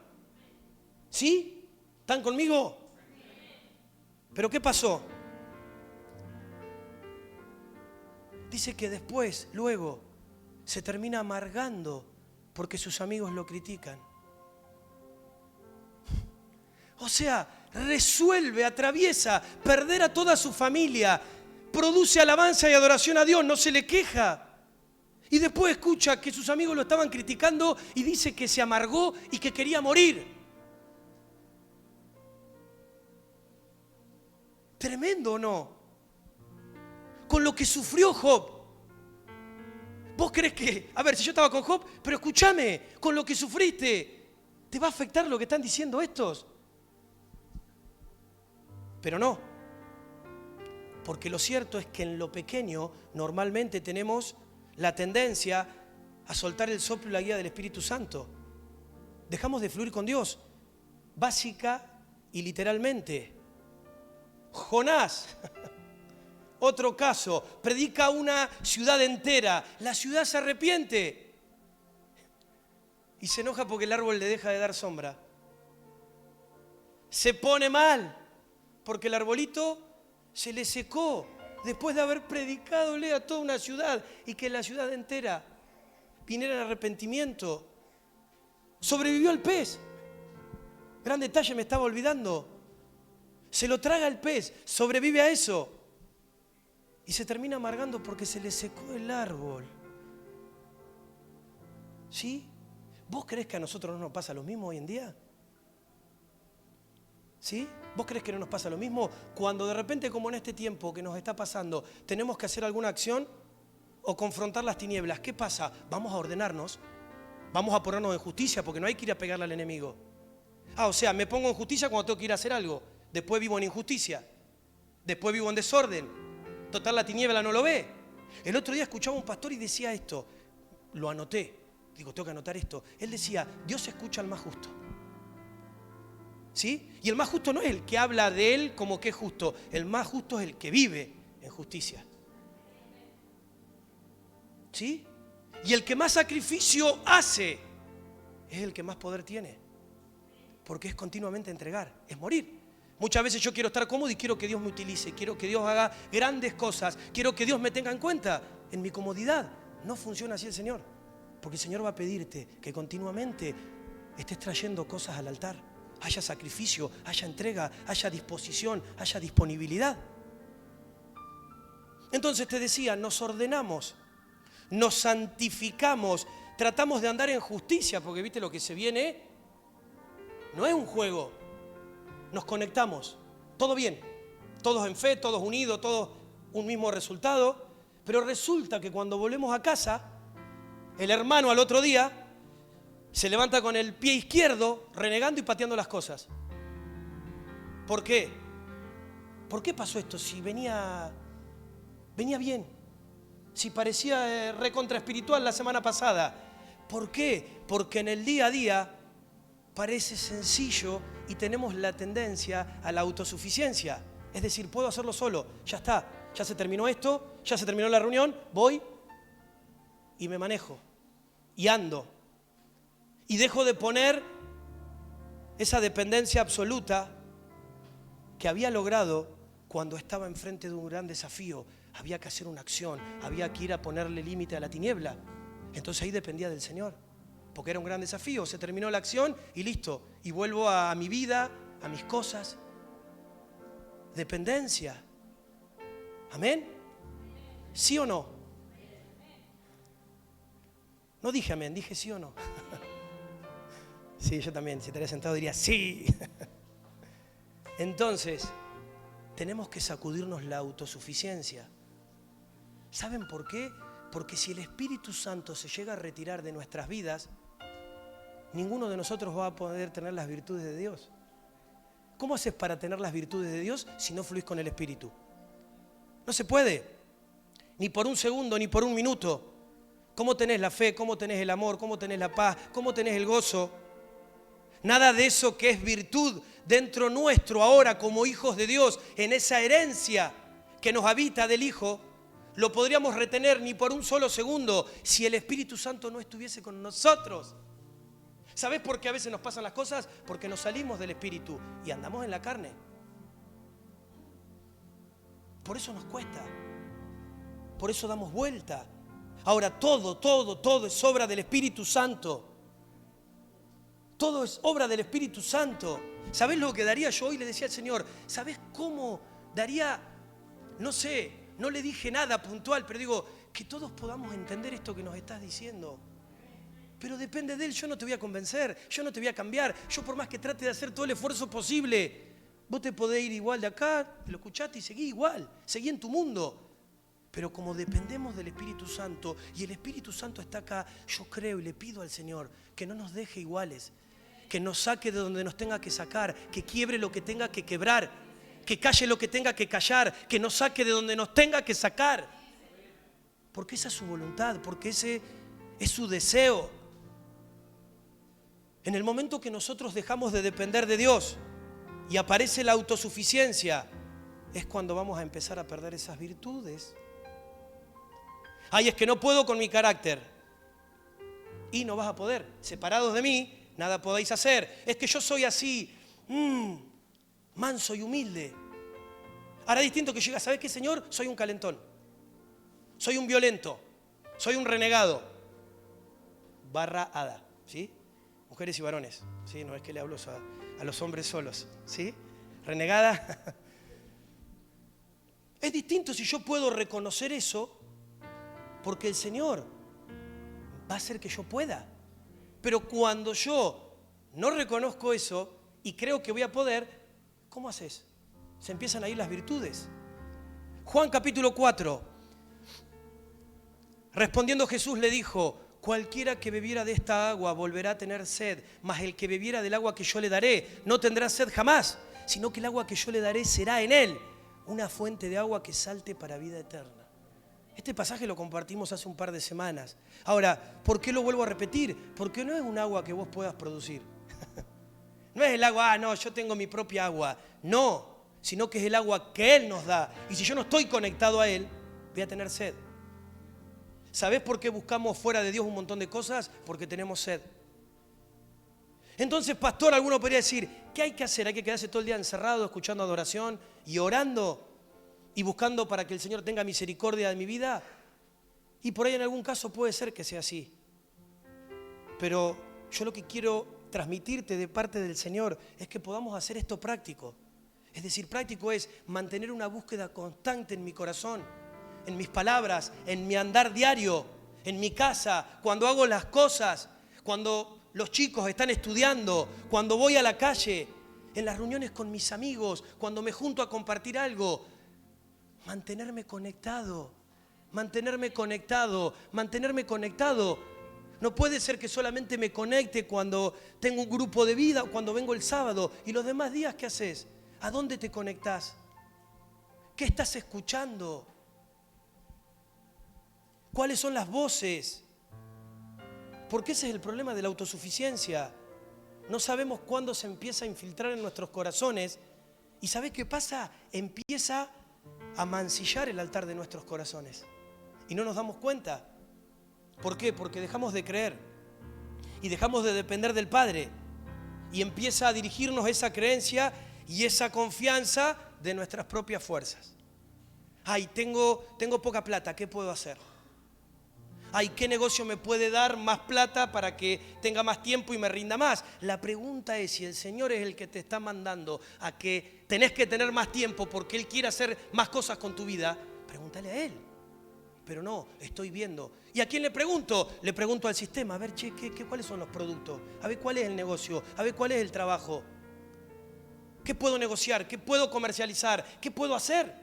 ¿Sí? ¿Están conmigo? ¿Pero qué pasó? Dice que después, luego, se termina amargando porque sus amigos lo critican. O sea, resuelve, atraviesa, perder a toda su familia, produce alabanza y adoración a Dios, no se le queja. Y después escucha que sus amigos lo estaban criticando y dice que se amargó y que quería morir. ¿Tremendo o no? Con lo que sufrió Job. ¿Vos crees que, a ver, si yo estaba con Job, pero escúchame, con lo que sufriste, ¿te va a afectar lo que están diciendo estos? Pero no, porque lo cierto es que en lo pequeño normalmente tenemos la tendencia a soltar el soplo y la guía del Espíritu Santo. Dejamos de fluir con Dios, básica y literalmente. Jonás, otro caso, predica a una ciudad entera, la ciudad se arrepiente y se enoja porque el árbol le deja de dar sombra. Se pone mal porque el arbolito se le secó después de haber predicadole a toda una ciudad y que la ciudad entera viniera en arrepentimiento. Sobrevivió el pez. Gran detalle, me estaba olvidando. Se lo traga el pez, sobrevive a eso. Y se termina amargando porque se le secó el árbol. ¿Sí? ¿Vos creés que a nosotros no nos pasa lo mismo hoy en día? ¿Sí? ¿Vos creés que no nos pasa lo mismo? Cuando de repente, como en este tiempo que nos está pasando, tenemos que hacer alguna acción o confrontar las tinieblas. ¿Qué pasa? Vamos a ordenarnos, vamos a ponernos en justicia porque no hay que ir a pegarle al enemigo. O sea, me pongo en justicia cuando tengo que ir a hacer algo. Después vivo en injusticia. Después vivo en desorden. Total, la tiniebla no lo ve. El otro día escuchaba a un pastor y decía esto. Lo anoté. Digo, tengo que anotar esto. Él decía, Dios escucha al más justo. ¿Sí? Y el más justo no es el que habla de él como que es justo. El más justo es el que vive en justicia. ¿Sí? Y el que más sacrificio hace es el que más poder tiene. Porque es continuamente entregar, es morir. Muchas veces yo quiero estar cómodo y quiero que Dios me utilice, quiero que Dios haga grandes cosas, quiero que Dios me tenga en cuenta. En mi comodidad no funciona así el Señor. Porque el Señor va a pedirte que continuamente estés trayendo cosas al altar. Haya sacrificio, haya entrega, haya disposición, haya disponibilidad. Entonces te decía, nos ordenamos, nos santificamos, tratamos de andar en justicia, porque viste lo que se viene, no es un juego, nos conectamos, todo bien, todos en fe, todos unidos, todos un mismo resultado, pero resulta que cuando volvemos a casa, el hermano al otro día se levanta con el pie izquierdo, renegando y pateando las cosas. ¿Por qué? ¿Por qué pasó esto? Si venía bien, si parecía recontra espiritual la semana pasada. ¿Por qué? Porque en el día a día parece sencillo y tenemos la tendencia a la autosuficiencia. Es decir, puedo hacerlo solo, ya está, ya se terminó esto, ya se terminó la reunión, voy y me manejo y ando. Y dejo de poner esa dependencia absoluta que había logrado cuando estaba enfrente de un gran desafío. Había que hacer una acción, había que ir a ponerle límite a la tiniebla. Entonces ahí dependía del Señor, porque era un gran desafío. Se terminó la acción y listo. Y vuelvo a mi vida, a mis cosas. Dependencia. ¿Amén? ¿Sí o no? No dije amén, dije sí o no. Sí, yo también, si estaría sentado diría sí. Entonces, tenemos que sacudirnos la autosuficiencia. ¿Saben por qué? Porque si el Espíritu Santo se llega a retirar de nuestras vidas, ninguno de nosotros va a poder tener las virtudes de Dios. ¿Cómo haces para tener las virtudes de Dios si no fluís con el Espíritu? No se puede, ni por un segundo, ni por un minuto. ¿Cómo tenés la fe? ¿Cómo tenés el amor? ¿Cómo tenés la paz? ¿Cómo tenés el gozo? Nada de eso que es virtud dentro nuestro ahora como hijos de Dios, en esa herencia que nos habita del Hijo, lo podríamos retener ni por un solo segundo si el Espíritu Santo no estuviese con nosotros. ¿Sabés por qué a veces nos pasan las cosas? Porque nos salimos del Espíritu y andamos en la carne. Por eso nos cuesta. Por eso damos vuelta. Ahora todo es obra del Espíritu Santo. Todo es obra del Espíritu Santo. ¿Sabés lo que daría yo hoy? Le decía al Señor, ¿sabés cómo daría? No sé, no le dije nada puntual, pero digo, que todos podamos entender esto que nos estás diciendo. Pero depende de Él, yo no te voy a convencer, yo no te voy a cambiar. Yo por más que trate de hacer todo el esfuerzo posible, vos te podés ir igual de acá, lo escuchaste y seguí igual, seguí en tu mundo. Pero como dependemos del Espíritu Santo y el Espíritu Santo está acá, yo creo y le pido al Señor que no nos deje iguales, que nos saque de donde nos tenga que sacar, que quiebre lo que tenga que quebrar, que calle lo que tenga que callar, que nos saque de donde nos tenga que sacar. Porque esa es su voluntad, porque ese es su deseo. En el momento que nosotros dejamos de depender de Dios y aparece la autosuficiencia, es cuando vamos a empezar a perder esas virtudes. Ay, es que no puedo con mi carácter. Y no vas a poder. Separados de mí, nada podéis hacer. Es que yo soy así, manso y humilde. Ahora es distinto que llega, ¿sabes qué, Señor? Soy un calentón. Soy un violento. Soy un renegado. Barra hada, ¿sí? Mujeres y varones, ¿sí? No es que le hablo a los hombres solos, ¿sí? Renegada. Es distinto si yo puedo reconocer eso, porque el Señor va a hacer que yo pueda. Pero cuando yo no reconozco eso y creo que voy a poder, ¿cómo haces? Se empiezan a ir las virtudes. Juan capítulo 4. Respondiendo Jesús le dijo, cualquiera que bebiera de esta agua volverá a tener sed, mas el que bebiera del agua que yo le daré no tendrá sed jamás, sino que el agua que yo le daré será en él una fuente de agua que salte para vida eterna. Este pasaje lo compartimos hace un par de semanas. Ahora, ¿por qué lo vuelvo a repetir? Porque no es un agua que vos puedas producir. No es el agua, no, yo tengo mi propia agua. No, sino que es el agua que Él nos da. Y si yo no estoy conectado a Él, voy a tener sed. ¿Sabés por qué buscamos fuera de Dios un montón de cosas? Porque tenemos sed. Entonces, pastor, alguno podría decir, ¿qué hay que hacer? ¿Hay que quedarse todo el día encerrado, escuchando adoración y orando y buscando para que el Señor tenga misericordia de mi vida? Y por ahí en algún caso puede ser que sea así. Pero yo lo que quiero transmitirte de parte del Señor es que podamos hacer esto práctico. Es decir, práctico es mantener una búsqueda constante en mi corazón, en mis palabras, en mi andar diario, en mi casa, cuando hago las cosas, cuando los chicos están estudiando, cuando voy a la calle, en las reuniones con mis amigos, cuando me junto a compartir algo. Mantenerme conectado, mantenerme conectado, mantenerme conectado. No puede ser que solamente me conecte cuando tengo un grupo de vida o cuando vengo el sábado. ¿Y los demás días qué haces? ¿A dónde te conectás? ¿Qué estás escuchando? ¿Cuáles son las voces? Porque ese es el problema de la autosuficiencia. No sabemos cuándo se empieza a infiltrar en nuestros corazones. ¿Y sabés qué pasa? Empieza a mancillar el altar de nuestros corazones. Y no nos damos cuenta. ¿Por qué? Porque dejamos de creer. Y dejamos de depender del Padre. Y empieza a dirigirnos esa creencia y esa confianza de nuestras propias fuerzas. Ay, tengo poca plata, ¿qué puedo hacer? Ay, ¿qué negocio me puede dar más plata para que tenga más tiempo y me rinda más? La pregunta es, si el Señor es el que te está mandando a que tenés que tener más tiempo porque Él quiere hacer más cosas con tu vida, pregúntale a Él. Pero no, estoy viendo. ¿Y a quién le pregunto? Le pregunto al sistema, a ver, che, ¿cuáles son los productos? A ver, ¿cuál es el negocio? A ver, ¿cuál es el trabajo? ¿Qué puedo negociar? ¿Qué puedo comercializar? ¿Qué puedo hacer?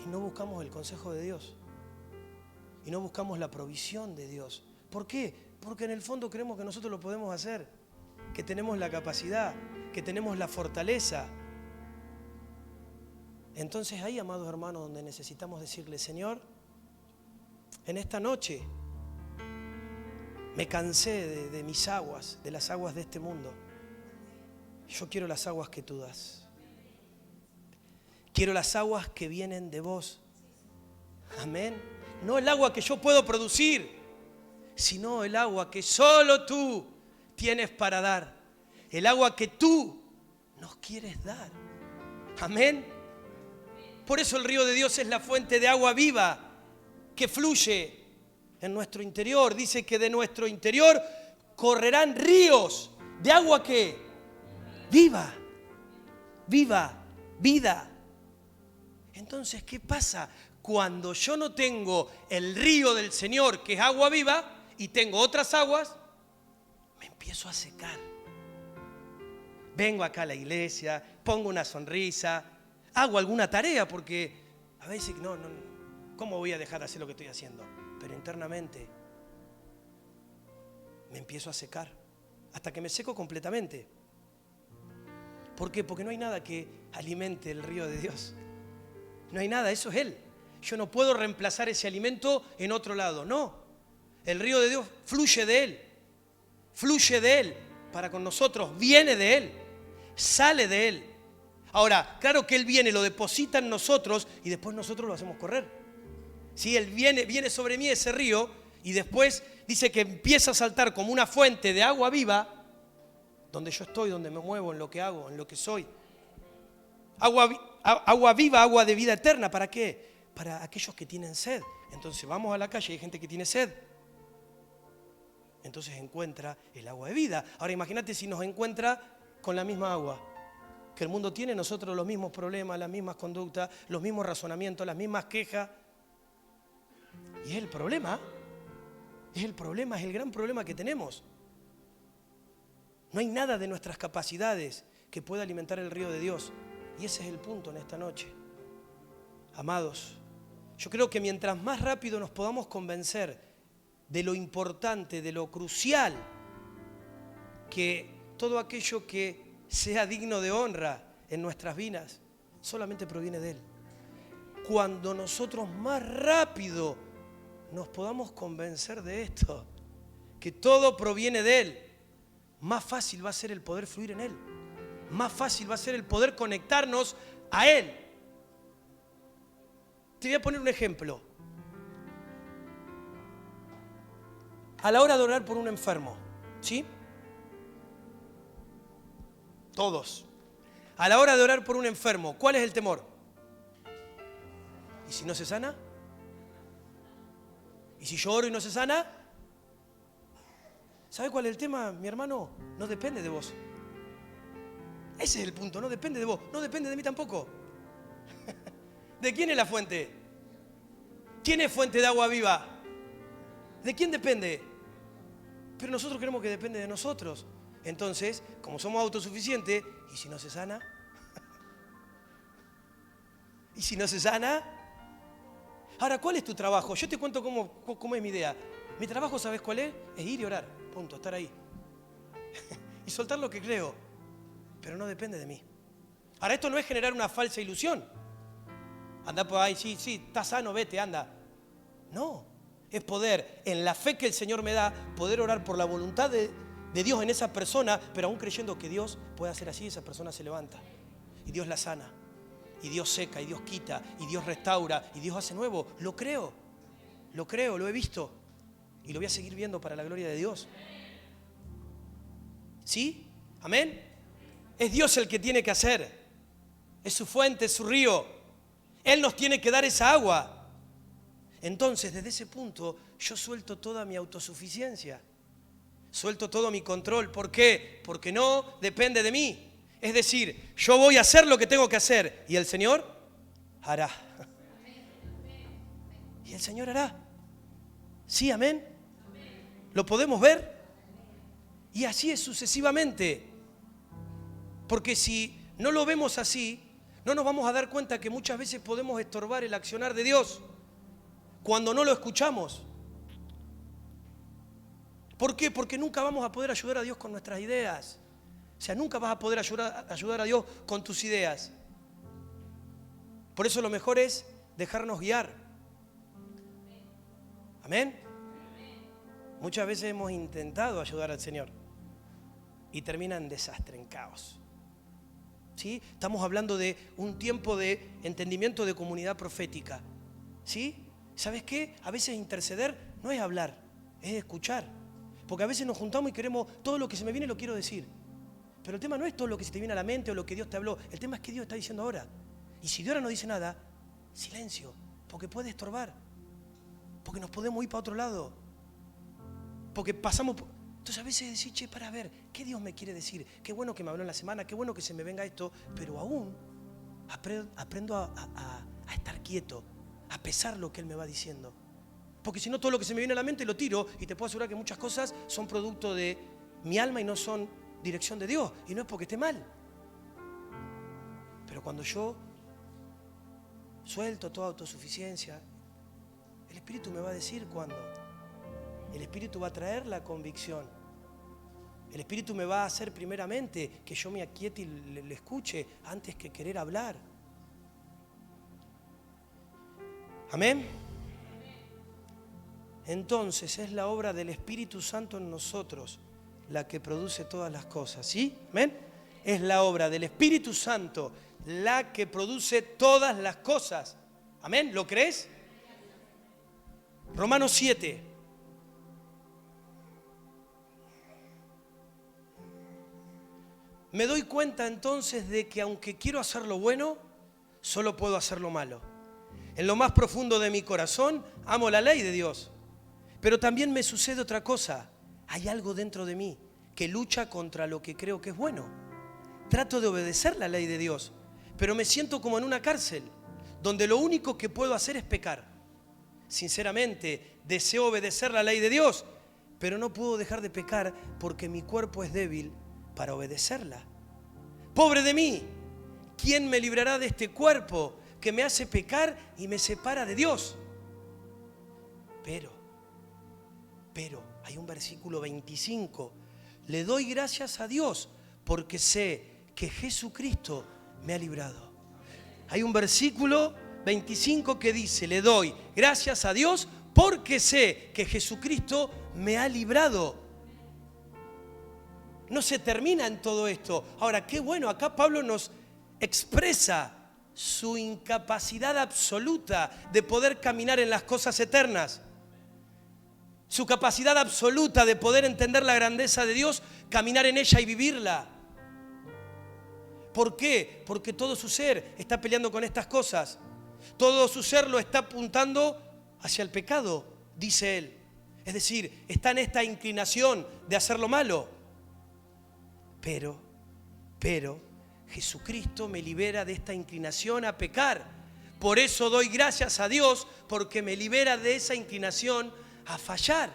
Y no buscamos el consejo de Dios. Y no buscamos la provisión de Dios. ¿Por qué? Porque en el fondo creemos que nosotros lo podemos hacer, que tenemos la capacidad, que tenemos la fortaleza. Entonces ahí, amados hermanos, donde necesitamos decirle, Señor, En esta noche me cansé de mis aguas, de las aguas de este mundo. Yo quiero las aguas que tú das. Quiero las aguas que vienen de vos. Amén. No el agua que yo puedo producir, sino el agua que solo tú tienes para dar. El agua que tú nos quieres dar. Amén. Por eso el río de Dios es la fuente de agua viva que fluye en nuestro interior. Dice que de nuestro interior correrán ríos de agua que viva, viva, vida. Entonces, ¿qué pasa cuando yo no tengo el río del Señor, que es agua viva, y tengo otras aguas? Me empiezo a secar. Vengo acá a la iglesia, pongo una sonrisa, hago alguna tarea, porque a veces no, ¿cómo voy a dejar de hacer lo que estoy haciendo? Pero internamente me empiezo a secar, hasta que me seco completamente. ¿Por qué? Porque no hay nada que alimente el río de Dios. No hay nada, eso es Él. Yo no puedo reemplazar ese alimento en otro lado, no. El río de Dios fluye de Él. Fluye de Él para con nosotros, viene de Él, sale de Él. Ahora, claro que Él viene, lo deposita en nosotros y después nosotros lo hacemos correr. Si Él viene sobre mí ese río y después dice que empieza a saltar como una fuente de agua viva, donde yo estoy, donde me muevo, en lo que hago, en lo que soy. Agua viva, agua de vida eterna. ¿Para qué? Para aquellos que tienen sed. Entonces vamos a la calle y hay gente que tiene sed. Entonces encuentra el agua de vida. Ahora imagínate si nos encuentra con la misma agua que el mundo tiene, nosotros los mismos problemas, las mismas conductas, los mismos razonamientos, las mismas quejas. Y es el problema. Es el problema, es el gran problema que tenemos. No hay nada de nuestras capacidades que pueda alimentar el río de Dios. Y ese es el punto en esta noche. Amados, yo creo que mientras más rápido nos podamos convencer de lo importante, de lo crucial, que todo aquello que sea digno de honra en nuestras vidas solamente proviene de Él. Cuando nosotros más rápido nos podamos convencer de esto, que todo proviene de Él, más fácil va a ser el poder fluir en Él. Más fácil va a ser el poder conectarnos a Él. Te voy a poner un ejemplo. A la hora de orar por un enfermo, ¿sí? Todos. A la hora de orar por un enfermo, ¿cuál es el temor? ¿Y si no se sana? ¿Y si yo oro y no se sana? ¿Sabe cuál es el tema, mi hermano? No depende de vos. Ese es el punto, no depende de vos, no depende de mí tampoco. ¿De quién es la fuente? ¿Quién es fuente de agua viva? ¿De quién depende? Pero nosotros queremos que depende de nosotros. Entonces, como somos autosuficientes, ¿y si no se sana? ¿Y si no se sana? Ahora, ¿cuál es tu trabajo? Yo te cuento cómo es mi idea. Mi trabajo, ¿sabes cuál es? Es ir y orar, punto, estar ahí. Y soltar lo que creo, pero no depende de mí. Ahora, esto no es generar una falsa ilusión. Anda por ahí, sí, está sano, vete, anda. No, es poder, en la fe que el Señor me da, poder orar por la voluntad de Dios en esa persona, pero aún creyendo que Dios puede hacer así, esa persona se levanta. Y Dios la sana, y Dios seca, y Dios quita, y Dios restaura, y Dios hace nuevo. Lo creo, lo he visto, y lo voy a seguir viendo para la gloria de Dios. ¿Sí? ¿Amén? Es Dios el que tiene que hacer. Es su fuente, es su río. Él nos tiene que dar esa agua. Entonces, desde ese punto, yo suelto toda mi autosuficiencia. Suelto todo mi control. ¿Por qué? Porque no depende de mí. Es decir, yo voy a hacer lo que tengo que hacer y el Señor hará. Y el Señor hará. ¿Sí, amén? ¿Lo podemos ver? Y así es sucesivamente. Porque si no lo vemos así, no nos vamos a dar cuenta que muchas veces podemos estorbar el accionar de Dios cuando no lo escuchamos. ¿Por qué? Porque nunca vamos a poder ayudar a Dios con nuestras ideas. O sea, nunca vas a poder ayudar a Dios con tus ideas. Por eso lo mejor es dejarnos guiar. Amén. Muchas veces hemos intentado ayudar al Señor y termina en desastre, en caos. ¿Sí? Estamos hablando de un tiempo de entendimiento de comunidad profética. ¿Sí? ¿Sabes qué? A veces interceder no es hablar, es escuchar. Porque a veces nos juntamos y queremos, todo lo que se me viene lo quiero decir. Pero el tema no es todo lo que se te viene a la mente o lo que Dios te habló. El tema es qué Dios está diciendo ahora. Y si Dios ahora no dice nada, silencio, porque puede estorbar. Porque nos podemos ir para otro lado. Porque pasamos... Entonces a veces decís, che, para ver, ¿qué Dios me quiere decir? Qué bueno que me habló en la semana, qué bueno que se me venga esto, pero aún aprendo a estar quieto, a pesar lo que Él me va diciendo. Porque si no, todo lo que se me viene a la mente lo tiro y te puedo asegurar que muchas cosas son producto de mi alma y no son dirección de Dios. Y no es porque esté mal. Pero cuando yo suelto toda autosuficiencia, el Espíritu me va a decir cuándo. El Espíritu va a traer la convicción. El Espíritu me va a hacer primeramente que yo me aquiete y le escuche antes que querer hablar. Amén. Entonces es la obra del Espíritu Santo en nosotros la que produce todas las cosas. ¿Sí? Amén. Es la obra del Espíritu Santo la que produce todas las cosas. Amén. ¿Lo crees? Romanos 7. Me doy cuenta entonces de que aunque quiero hacer lo bueno, solo puedo hacer lo malo. En lo más profundo de mi corazón, amo la ley de Dios. Pero también me sucede otra cosa. Hay algo dentro de mí que lucha contra lo que creo que es bueno. Trato de obedecer la ley de Dios, pero me siento como en una cárcel, donde lo único que puedo hacer es pecar. Sinceramente, deseo obedecer la ley de Dios, pero no puedo dejar de pecar porque mi cuerpo es débil para obedecerla. Pobre de mí, ¿quién me librará de este cuerpo que me hace pecar y me separa de Dios? Pero, hay un versículo 25. Le doy gracias a Dios porque sé que Jesucristo me ha librado. Hay un versículo 25 que dice, le doy gracias a Dios porque sé que Jesucristo me ha librado. No se termina en todo esto. Ahora, qué bueno, acá Pablo nos expresa su incapacidad absoluta de poder caminar en las cosas eternas. Su capacidad absoluta de poder entender la grandeza de Dios, caminar en ella y vivirla. ¿Por qué? Porque todo su ser está peleando con estas cosas. Todo su ser lo está apuntando hacia el pecado, dice él. Es decir, está en esta inclinación de hacer lo malo. Pero, Jesucristo me libera de esta inclinación a pecar. Por eso doy gracias a Dios, porque me libera de esa inclinación a fallar.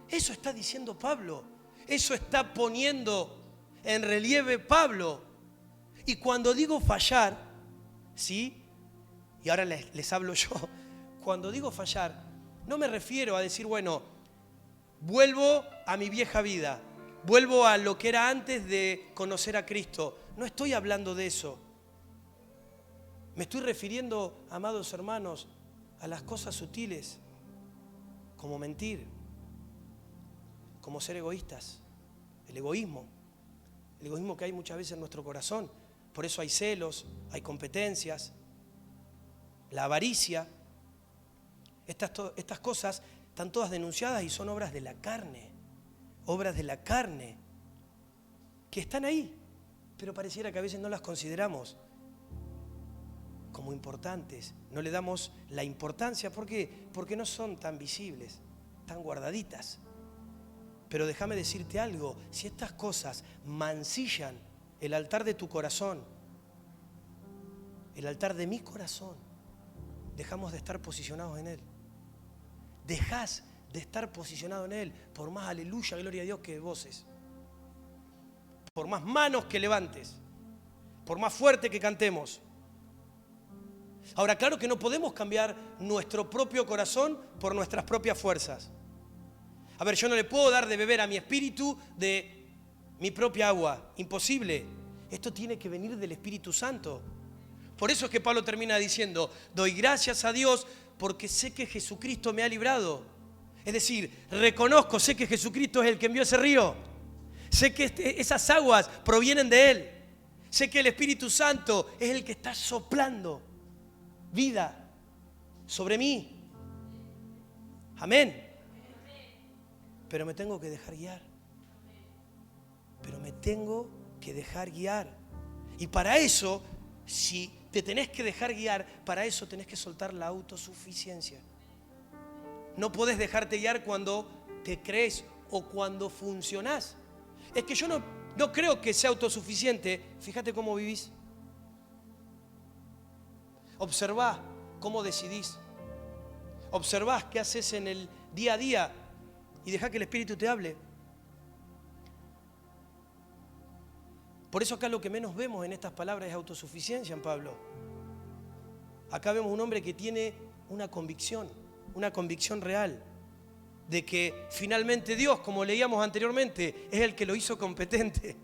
Eso está diciendo Pablo. Eso está poniendo en relieve Pablo. Y cuando digo fallar, ¿sí? Y ahora les hablo yo. Cuando digo fallar, no me refiero a decir, bueno, vuelvo a mi vieja vida. Vuelvo a lo que era antes de conocer a Cristo. No estoy hablando de eso. Me estoy refiriendo, amados hermanos, a las cosas sutiles, como mentir, como ser egoístas, el egoísmo que hay muchas veces en nuestro corazón. Por eso hay celos, hay competencias, la avaricia. Estas cosas están todas denunciadas y son obras de la carne. Obras de la carne que están ahí, pero pareciera que a veces no las consideramos como importantes. No le damos la importancia. ¿Por qué? Porque no son tan visibles, tan guardaditas. Pero déjame decirte algo, si estas cosas mancillan el altar de tu corazón, el altar de mi corazón, dejamos de estar posicionados en él. Dejás de estar posicionado en él, por más aleluya, gloria a Dios que voces, por más manos que levantes, por más fuerte que cantemos. Ahora, claro que no podemos cambiar nuestro propio corazón por nuestras propias fuerzas. A ver, yo no le puedo dar de beber a mi espíritu de mi propia agua, imposible. Esto tiene que venir del Espíritu Santo. Por eso es que Pablo termina diciendo, doy gracias a Dios porque sé que Jesucristo me ha librado. Es decir, reconozco, sé que Jesucristo es el que envió ese río. Sé que esas aguas provienen de Él. Sé que el Espíritu Santo es el que está soplando vida sobre mí. Amén. Pero me tengo que dejar guiar. Pero me tengo que dejar guiar. Y para eso, si te tenés que dejar guiar, para eso tenés que soltar la autosuficiencia. No podés dejarte guiar cuando te crees o cuando funcionás. Es que yo no creo que sea autosuficiente. Fíjate cómo vivís. Observá cómo decidís. Observá qué haces en el día a día y dejá que el Espíritu te hable. Por eso acá lo que menos vemos en estas palabras es autosuficiencia en Pablo. Acá vemos un hombre que tiene una convicción real de que finalmente Dios, como leíamos anteriormente, es el que lo hizo competente.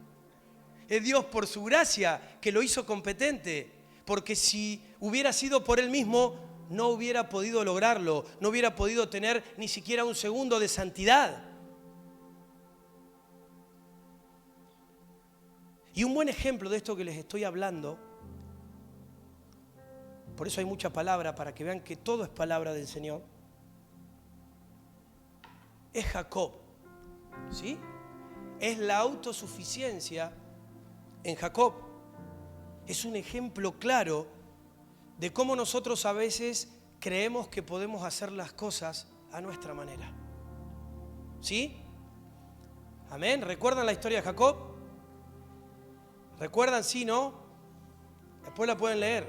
Es Dios por su gracia que lo hizo competente, porque si hubiera sido por Él mismo, no hubiera podido lograrlo, no hubiera podido tener ni siquiera un segundo de santidad. Y un buen ejemplo de esto que les estoy hablando, por eso hay mucha palabra, para que vean que todo es palabra del Señor, es Jacob, ¿sí? Es la autosuficiencia en Jacob. Es un ejemplo claro de cómo nosotros a veces creemos que podemos hacer las cosas a nuestra manera. ¿Sí? Amén. ¿Recuerdan la historia de Jacob? ¿Recuerdan? Sí, ¿no? Después la pueden leer.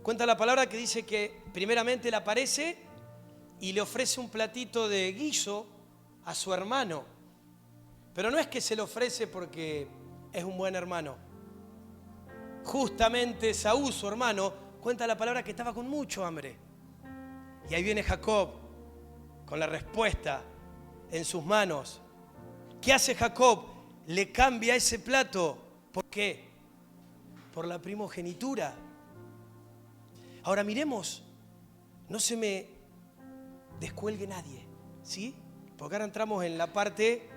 Cuenta la palabra que dice que primeramente le aparece y le ofrece un platito de guiso a su hermano. Pero no es que se lo ofrece porque es un buen hermano. Justamente Saúl, su hermano, cuenta la palabra que estaba con mucho hambre. Y ahí viene Jacob con la respuesta en sus manos. ¿Qué hace Jacob? Le cambia ese plato. ¿Por qué? Por la primogenitura. Ahora miremos, no se me descuelgue nadie, ¿sí? Porque ahora entramos en la parte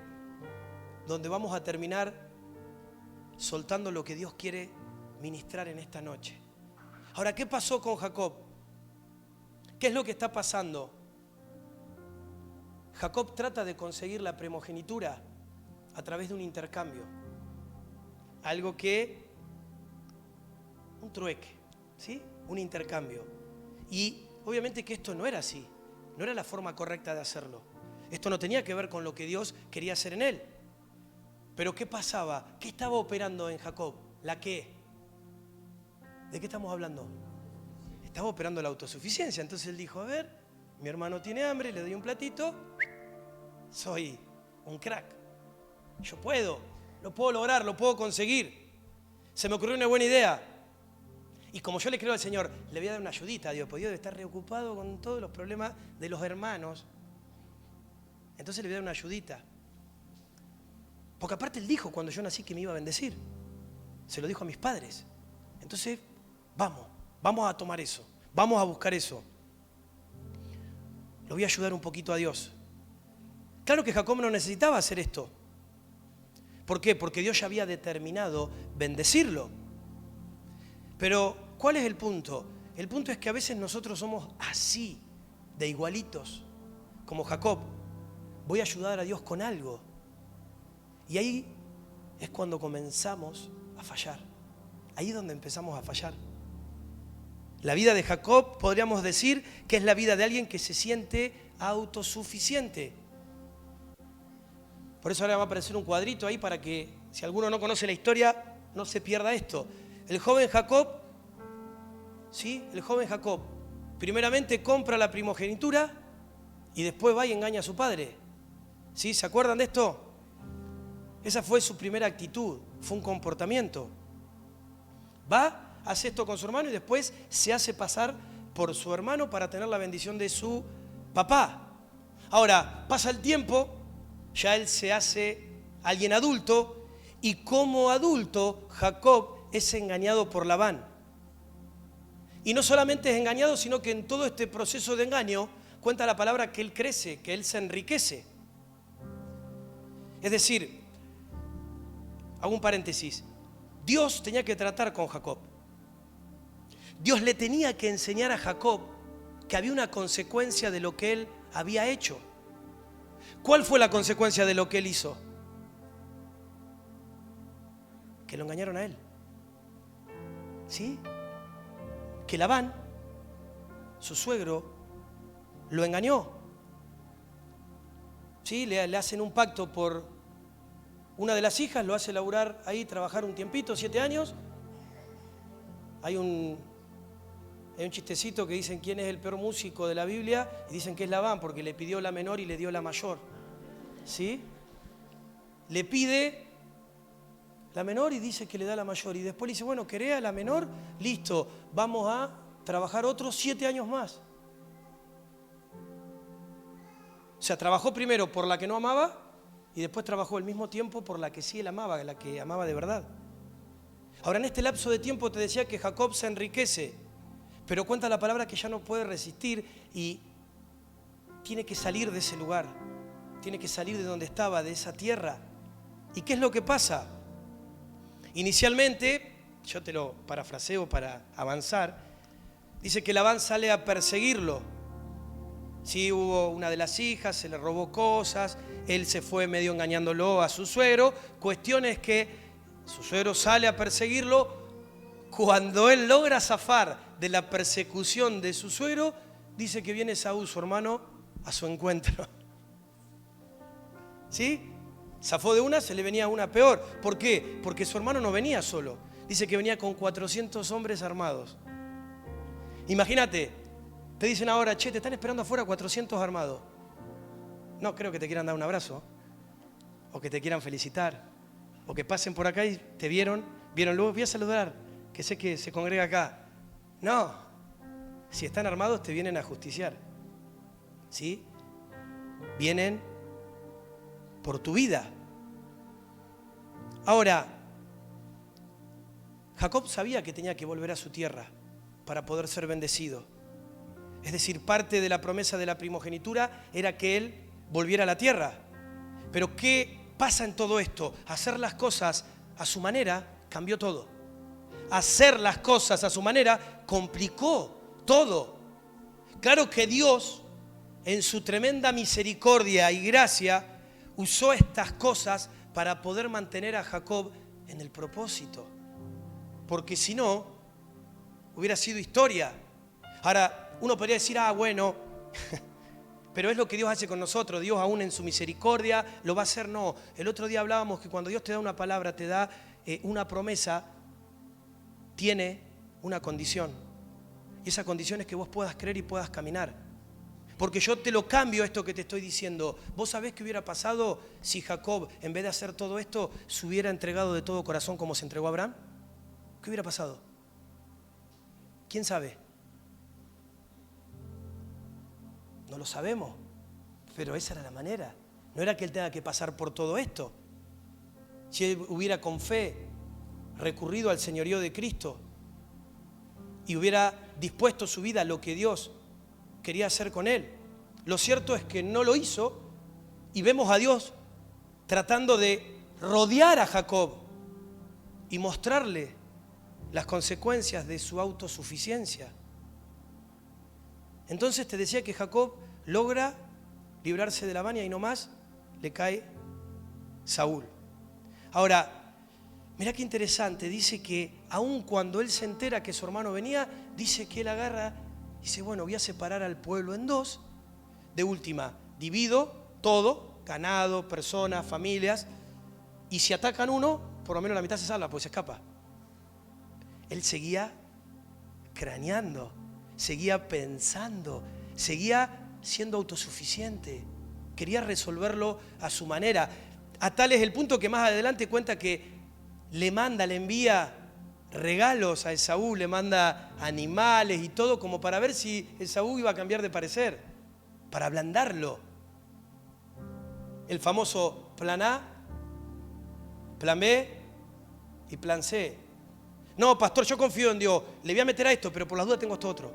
donde vamos a terminar soltando lo que Dios quiere ministrar en esta noche. Ahora, ¿qué pasó con Jacob? ¿Qué es lo que está pasando? Jacob trata de conseguir la primogenitura a través de un intercambio. Un trueque, ¿sí? Un intercambio. Y obviamente que esto no era así, no era la forma correcta de hacerlo. Esto no tenía que ver con lo que Dios quería hacer en él. Pero ¿qué pasaba? ¿Qué estaba operando en Jacob? ¿La qué? ¿De qué estamos hablando? Estaba operando la autosuficiencia. Entonces él dijo, a ver, mi hermano tiene hambre, le doy un platito, soy un crack. Yo lo puedo lograr, lo puedo conseguir. Se me ocurrió una buena idea. Y como yo le creo al Señor, le voy a dar una ayudita a Dios, porque Dios debe estar preocupado con todos los problemas de los hermanos. Entonces le voy a dar una ayudita. Porque aparte Él dijo cuando yo nací que me iba a bendecir. Se lo dijo a mis padres. Entonces, vamos a tomar eso. Vamos a buscar eso. Lo voy a ayudar un poquito a Dios. Claro que Jacob no necesitaba hacer esto. ¿Por qué? Porque Dios ya había determinado bendecirlo. Pero, ¿cuál es el punto? El punto es que a veces nosotros somos así, de igualitos, como Jacob. Voy a ayudar a Dios con algo. Y ahí es cuando comenzamos a fallar. Ahí es donde empezamos a fallar. La vida de Jacob podríamos decir que es la vida de alguien que se siente autosuficiente. Por eso ahora va a aparecer un cuadrito ahí para que, si alguno no conoce la historia, no se pierda esto. El joven Jacob, ¿sí? El joven Jacob, primeramente compra la primogenitura y después va y engaña a su padre. ¿Sí? ¿Se acuerdan de esto? Esa fue su primera actitud, fue un comportamiento. Va, hace esto con su hermano y después se hace pasar por su hermano para tener la bendición de su papá. Ahora, pasa el tiempo, ya él se hace alguien adulto y como adulto Jacob es engañado por Labán. Y no solamente es engañado, sino que en todo este proceso de engaño cuenta la palabra que él crece, que él se enriquece. Es decir, hago un paréntesis, Dios tenía que tratar con Jacob. Dios le tenía que enseñar a Jacob que había una consecuencia de lo que él había hecho. ¿Cuál fue la consecuencia de lo que él hizo? Que lo engañaron a él. ¿Sí? Que Labán, su suegro, lo engañó. ¿Sí? Le hacen un pacto por una de las hijas, lo hace laburar ahí, trabajar un tiempito, 7 años. Hay un chistecito que dicen quién es el peor músico de la Biblia y dicen que es Labán porque le pidió la menor y le dio la mayor. ¿Sí? Le pide la menor y dice que le da la mayor. Y después le dice, bueno, ¿querés a la menor? Listo, vamos a trabajar otros 7 años más. O sea, trabajó primero por la que no amaba y después trabajó al mismo tiempo por la que sí él amaba, la que amaba de verdad. Ahora, en este lapso de tiempo te decía que Jacob se enriquece, pero cuenta la palabra que ya no puede resistir y tiene que salir de ese lugar, tiene que salir de donde estaba, de esa tierra. ¿Y qué es lo que pasa? Inicialmente, yo te lo parafraseo para avanzar, dice que Labán sale a perseguirlo. Sí, hubo una de las hijas, se le robó cosas, él se fue medio engañándolo a su suegro. Cuestión es que su suegro sale a perseguirlo. Cuando él logra zafar de la persecución de su suegro, dice que viene Saúl, su hermano, a su encuentro. ¿Sí? Zafó de una, se le venía una peor. ¿Por qué? Porque su hermano no venía solo. Dice que venía con 400 hombres armados. Imagínate, te dicen ahora, che, te están esperando afuera 400 armados. No, creo que te quieran dar un abrazo, o que te quieran felicitar, o que pasen por acá y te vieron, luego voy a saludar, que sé que se congrega acá. No, si están armados te vienen a justiciar. ¿Sí? Vienen por tu vida. Ahora, Jacob sabía que tenía que volver a su tierra para poder ser bendecido. Es decir, parte de la promesa de la primogenitura era que él volviera a la tierra. Pero ¿qué pasa en todo esto? Hacer las cosas a su manera cambió todo. Hacer las cosas a su manera complicó todo. Claro que Dios, en su tremenda misericordia y gracia, usó estas cosas para poder mantener a Jacob en el propósito. Porque si no, hubiera sido historia. Ahora, uno podría decir, bueno, pero es lo que Dios hace con nosotros. Dios aún en su misericordia lo va a hacer. No, el otro día hablábamos que cuando Dios te da una palabra, te da una promesa, tiene una condición. Y esa condición es que vos puedas creer y puedas caminar. Porque yo te lo cambio esto que te estoy diciendo. ¿Vos sabés qué hubiera pasado si Jacob, en vez de hacer todo esto, se hubiera entregado de todo corazón como se entregó a Abraham? ¿Qué hubiera pasado? ¿Quién sabe? No lo sabemos, pero esa era la manera. No era que él tenga que pasar por todo esto. Si él hubiera con fe recurrido al señorío de Cristo y hubiera dispuesto su vida a lo que Dios quería hacer con él. Lo cierto es que no lo hizo y vemos a Dios tratando de rodear a Jacob y mostrarle las consecuencias de su autosuficiencia. Entonces te decía que Jacob logra librarse de Labán y ahí nomás le cae Saúl. Ahora, mirá qué interesante, dice que aun cuando él se entera que su hermano venía, dice que él agarra y dice, bueno, voy a separar al pueblo en dos. De última, divido todo, ganado, personas, familias, y si atacan uno, por lo menos la mitad se salva, pues se escapa. Él seguía craneando, seguía pensando, seguía siendo autosuficiente, quería resolverlo a su manera. A tal es el punto que más adelante cuenta que le envía regalos a Esaú, le manda animales y todo como para ver si Esaú iba a cambiar de parecer, para ablandarlo. El famoso plan A, plan B y plan C. No, pastor, yo confío en Dios, le voy a meter a esto, pero por las dudas tengo esto otro.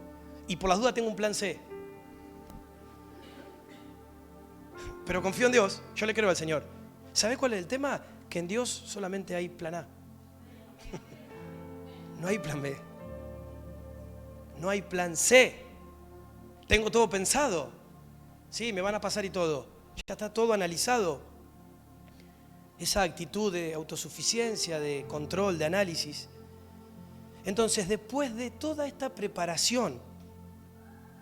Y por las dudas tengo un plan C. pero confío en Dios, yo le creo al Señor. ¿Sabés cuál es el tema? Que en Dios solamente hay plan A. No hay plan B. No hay plan C. Tengo todo pensado. Sí, me van a pasar y todo. Ya está todo analizado. Esa actitud de autosuficiencia, de control, de análisis. Entonces, después de toda esta preparación,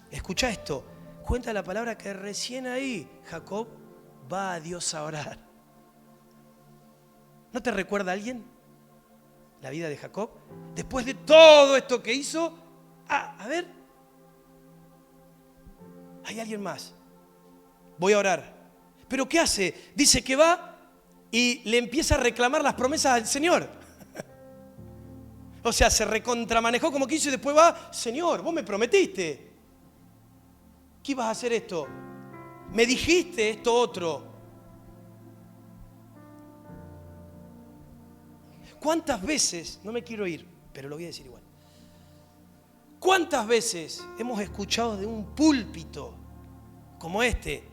escucha esto, cuenta la palabra que recién ahí Jacob va a Dios a orar. ¿No te recuerda a alguien la vida de Jacob? Después de todo esto que hizo, a ver, hay alguien más. Voy a orar. ¿Pero qué hace? Dice que va y le empieza a reclamar las promesas al Señor. O sea, se recontramanejó como quiso y después va, Señor, vos me prometiste que ibas a hacer esto. Me dijiste esto otro. ¿Cuántas veces, no me quiero ir, pero lo voy a decir igual. ¿Cuántas veces hemos escuchado de un púlpito como este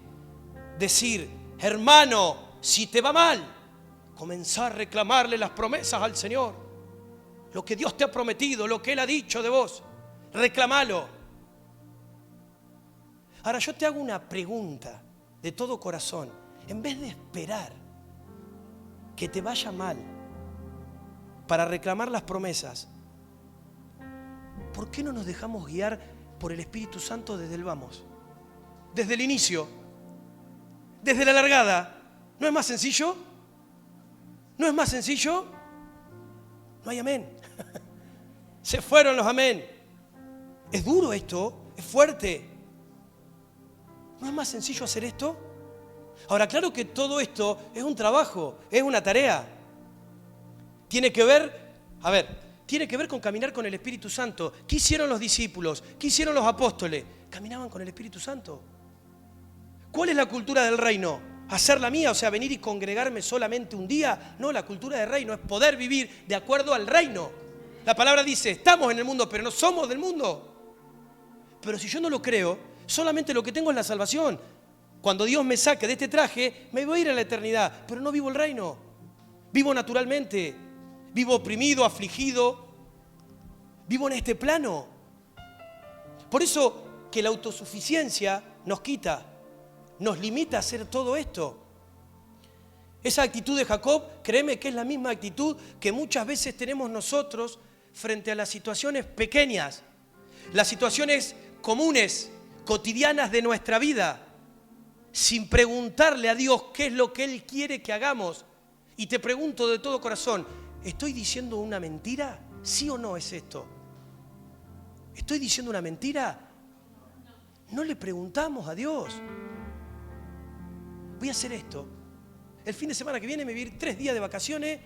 decir, hermano, si te va mal, comenzá a reclamarle las promesas al Señor? Lo que Dios te ha prometido, lo que Él ha dicho de vos, reclamalo. Ahora yo te hago una pregunta de todo corazón. En vez de esperar que te vaya mal para reclamar las promesas, ¿por qué no nos dejamos guiar por el Espíritu Santo desde el vamos? Desde el inicio, desde la largada. ¿No es más sencillo? ¿No es más sencillo? No hay amén. Se fueron los amén. Es duro esto, es fuerte. ¿No es más sencillo hacer esto? Ahora, claro que todo esto es un trabajo, es una tarea. Tiene que ver, tiene que ver con caminar con el Espíritu Santo. ¿Qué hicieron los discípulos? ¿Qué hicieron los apóstoles? Caminaban con el Espíritu Santo. ¿Cuál es la cultura del reino? ¿Hacer la mía? O sea, venir y congregarme solamente un día. No, la cultura del reino es poder vivir de acuerdo al reino. La palabra dice, estamos en el mundo, pero no somos del mundo. Pero si yo no lo creo, solamente lo que tengo es la salvación. Cuando Dios me saque de este traje, me voy a ir a la eternidad, pero no vivo el reino. Vivo naturalmente. Vivo oprimido, afligido. Vivo en este plano. Por eso que la autosuficiencia nos quita, nos limita a hacer todo esto. Esa actitud de Jacob, créeme que es la misma actitud que muchas veces tenemos nosotros frente a las situaciones pequeñas, las situaciones comunes, cotidianas de nuestra vida, sin preguntarle a Dios qué es lo que Él quiere que hagamos. Y te pregunto de todo corazón, ¿estoy diciendo una mentira? ¿Sí o no es esto? ¿Estoy diciendo una mentira? No le preguntamos a Dios. Voy a hacer esto. El fin de semana que viene me voy a ir 3 días de vacaciones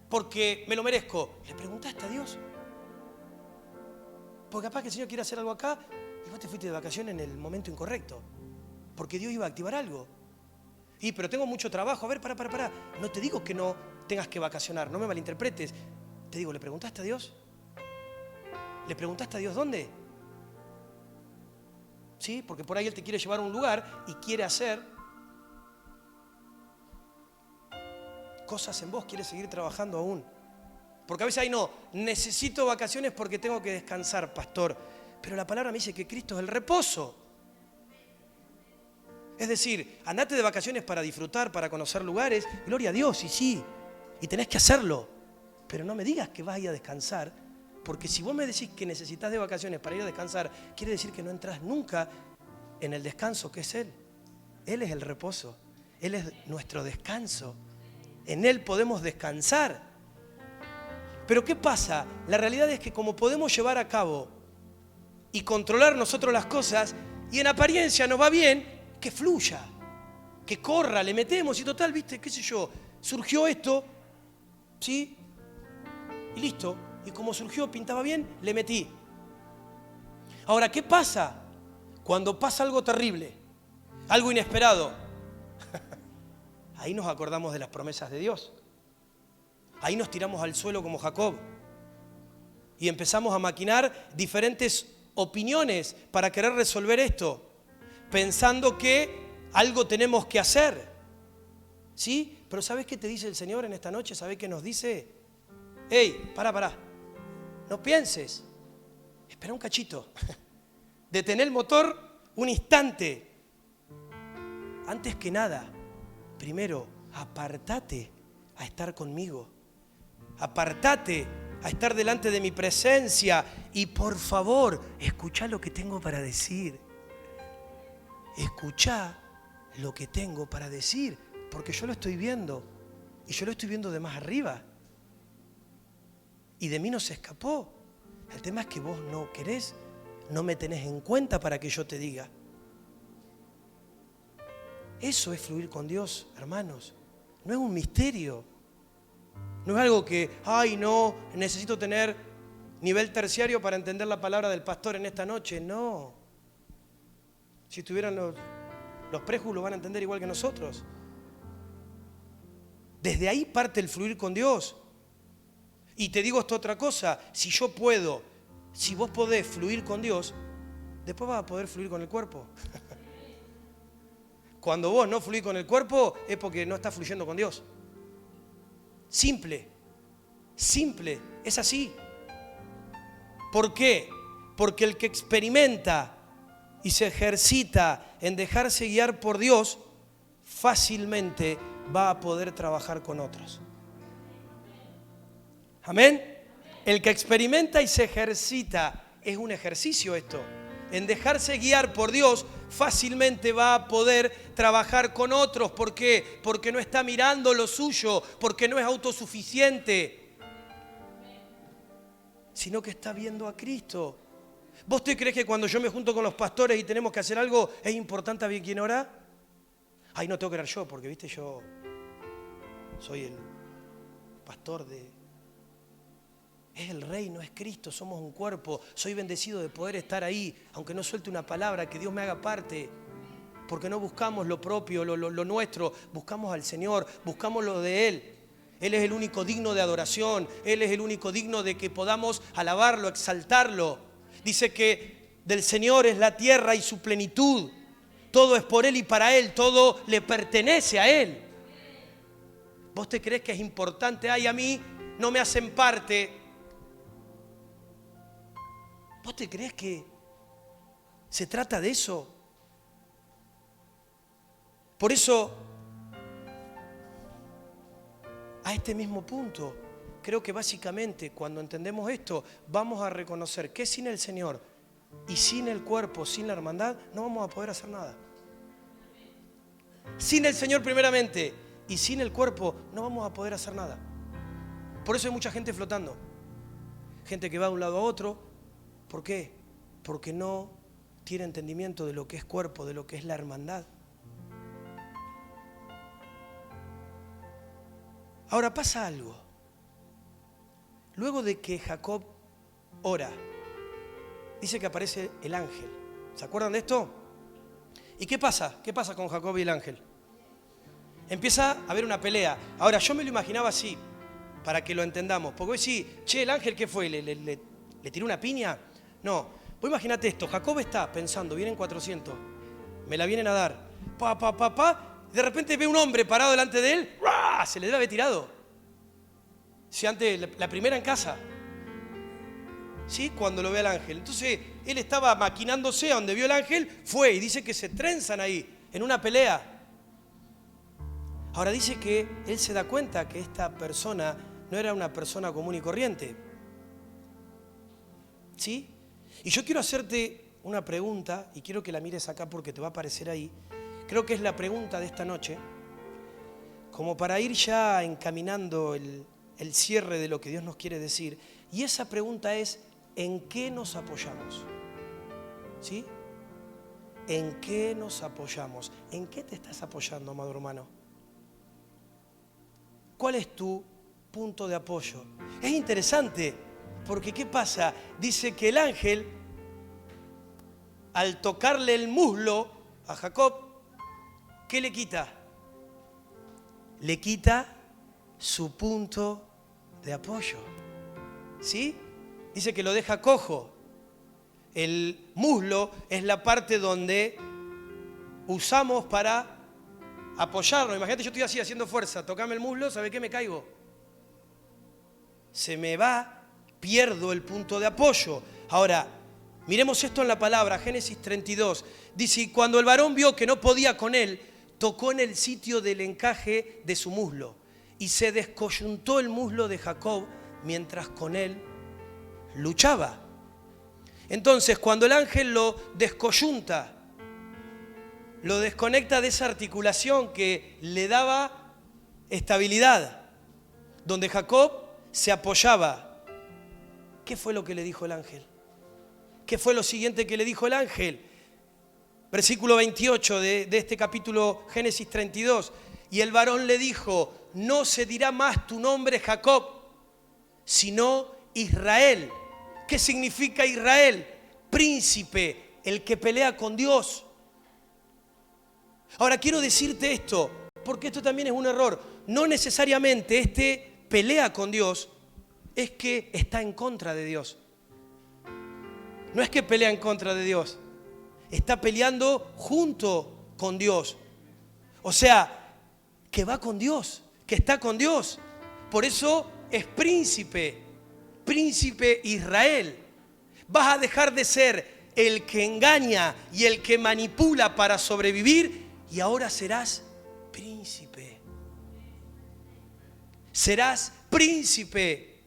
porque me lo merezco. ¿Le preguntaste a Dios? Porque capaz que el Señor quiere hacer algo acá y vos te fuiste de vacaciones en el momento incorrecto. Porque Dios iba a activar algo. Pero tengo mucho trabajo. A ver, pará. No te digo que no tengas que vacacionar, no me malinterpretes. Te digo, ¿le preguntaste a Dios? ¿Le preguntaste a Dios dónde? ¿Sí? Porque por ahí Él te quiere llevar a un lugar y quiere hacer cosas en vos, quiere seguir trabajando aún. Porque a veces necesito vacaciones porque tengo que descansar, pastor. Pero la palabra me dice que Cristo es el reposo. Es decir, andate de vacaciones para disfrutar, para conocer lugares. Gloria a Dios, y sí, y tenés que hacerlo. Pero no me digas que vas a ir a descansar, porque si vos me decís que necesitas de vacaciones para ir a descansar, quiere decir que no entras nunca en el descanso que es Él. Él es el reposo, Él es nuestro descanso. En Él podemos descansar. Pero ¿qué pasa? La realidad es que como podemos llevar a cabo y controlar nosotros las cosas, y en apariencia nos va bien, que fluya, que corra, le metemos y total, viste, qué sé yo, surgió esto, ¿sí? Y listo. Y como surgió, pintaba bien, le metí. Ahora, ¿qué pasa? Cuando pasa algo terrible, algo inesperado, ahí nos acordamos de las promesas de Dios. Ahí nos tiramos al suelo como Jacob y empezamos a maquinar diferentes opiniones para querer resolver esto, pensando que Algo tenemos que hacer. ¿Sí? Pero ¿sabes qué te dice el Señor en esta noche? ¿Sabes qué nos dice? ¡Ey, pará! No pienses. Espera un cachito. Detén el motor un instante. Antes que nada, primero, apartate a estar conmigo. Apartate a estar delante de mi presencia. Y por favor, escuchá lo que tengo para decir. Escuchá lo que tengo para decir. Porque yo lo estoy viendo. Y yo lo estoy viendo de más arriba. Y de mí no se escapó. El tema es que vos no querés, no me tenés en cuenta para que yo te diga. Eso es fluir con Dios, hermanos. No es un misterio. No es algo que, ay no, necesito tener nivel terciario para entender la palabra del pastor en esta noche. No. Si tuvieran los prejos lo van a entender igual que nosotros. Desde ahí parte el fluir con Dios. Y te digo esta otra cosa, si yo puedo, si vos podés fluir con Dios, después vas a poder fluir con el cuerpo. Cuando vos no fluís con el cuerpo es porque no estás fluyendo con Dios. Simple, es así. ¿Por qué? Porque el que experimenta y se ejercita en dejarse guiar por Dios, fácilmente va a poder trabajar con otros. Amén. El que experimenta y se ejercita, es un ejercicio esto. En dejarse guiar por Dios, fácilmente va a poder trabajar con otros. ¿Por qué? Porque no está mirando lo suyo, porque no es autosuficiente, sino que está viendo a Cristo. ¿Vos te crees que cuando yo me junto con los pastores y tenemos que hacer algo, es importante a ver quién ora? Ay, no tengo que orar yo, porque viste, yo soy el pastor de... Es el reino, es Cristo, somos un cuerpo. Soy bendecido de poder estar ahí, aunque no suelte una palabra, que Dios me haga parte. Porque no buscamos lo propio, lo nuestro, buscamos al Señor, buscamos lo de Él. Él es el único digno de adoración, Él es el único digno de que podamos alabarlo, exaltarlo. Dice que del Señor es la tierra y su plenitud. Todo es por Él y para Él, todo le pertenece a Él. ¿Vos te crees que es importante? Ay, a mí no me hacen parte. ¿Vos te crees que se trata de eso? Por eso, a este mismo punto, creo que básicamente cuando entendemos esto, vamos a reconocer que sin el Señor y sin el cuerpo, sin la hermandad, no vamos a poder hacer nada. Sin el Señor primeramente y sin el cuerpo, no vamos a poder hacer nada. Por eso hay mucha gente flotando. Gente que va de un lado a otro. ¿Por qué? Porque no tiene entendimiento de lo que es cuerpo, de lo que es la hermandad. Ahora pasa algo. Luego de que Jacob ora, dice que aparece el ángel. ¿Se acuerdan de esto? ¿Y qué pasa? ¿Qué pasa con Jacob y el ángel? Empieza a haber una pelea. Ahora, yo me lo imaginaba así, para que lo entendamos. Porque hoy sí, che, ¿el ángel qué fue? ¿Le tiró una piña? No, vos imaginate esto, Jacob está pensando, vienen 400, me la vienen a dar, de repente ve un hombre parado delante de él, ¡ruah! Se le debe haber tirado. Si antes, la primera en casa, ¿sí? Cuando lo ve al ángel. Entonces, él estaba maquinándose a donde vio el ángel, fue y dice que se trenzan ahí, en una pelea. Ahora dice que él se da cuenta que esta persona no era una persona común y corriente. ¿Sí? Y yo quiero hacerte una pregunta, y quiero que la mires acá porque te va a aparecer ahí. Creo que es la pregunta de esta noche, como para ir ya encaminando el cierre de lo que Dios nos quiere decir. Y esa pregunta es, ¿en qué nos apoyamos? ¿Sí? ¿En qué nos apoyamos? ¿En qué te estás apoyando, amado hermano? ¿Cuál es tu punto de apoyo? Es interesante, porque ¿qué pasa? Dice que el ángel, al tocarle el muslo a Jacob, ¿qué le quita? Le quita su punto de apoyo. ¿Sí? Dice que lo deja cojo. El muslo es la parte donde usamos para apoyarnos. Imagínate, yo estoy así haciendo fuerza, tocame el muslo, ¿sabe qué? Me caigo. Se me va, pierdo el punto de apoyo. Ahora, miremos esto en la palabra, Génesis 32. Dice, y cuando el varón vio que no podía con él, tocó en el sitio del encaje de su muslo, y se descoyuntó el muslo de Jacob mientras con él luchaba. Entonces, cuando el ángel lo descoyunta, lo desconecta de esa articulación que le daba estabilidad, donde Jacob se apoyaba. ¿Qué fue lo que le dijo el ángel? ¿Qué fue lo siguiente que le dijo el ángel? Versículo 28 de este capítulo Génesis 32. Y el varón le dijo, no se dirá más tu nombre Jacob, sino Israel. ¿Qué significa Israel? Príncipe, el que pelea con Dios. Ahora quiero decirte esto, porque esto también es un error. No necesariamente este pelea con Dios es que está en contra de Dios. No es que pelea en contra de Dios. Está peleando junto con Dios. O sea, que va con Dios, que está con Dios. Por eso es príncipe Israel. Vas a dejar de ser el que engaña y el que manipula para sobrevivir y ahora serás príncipe. Serás príncipe.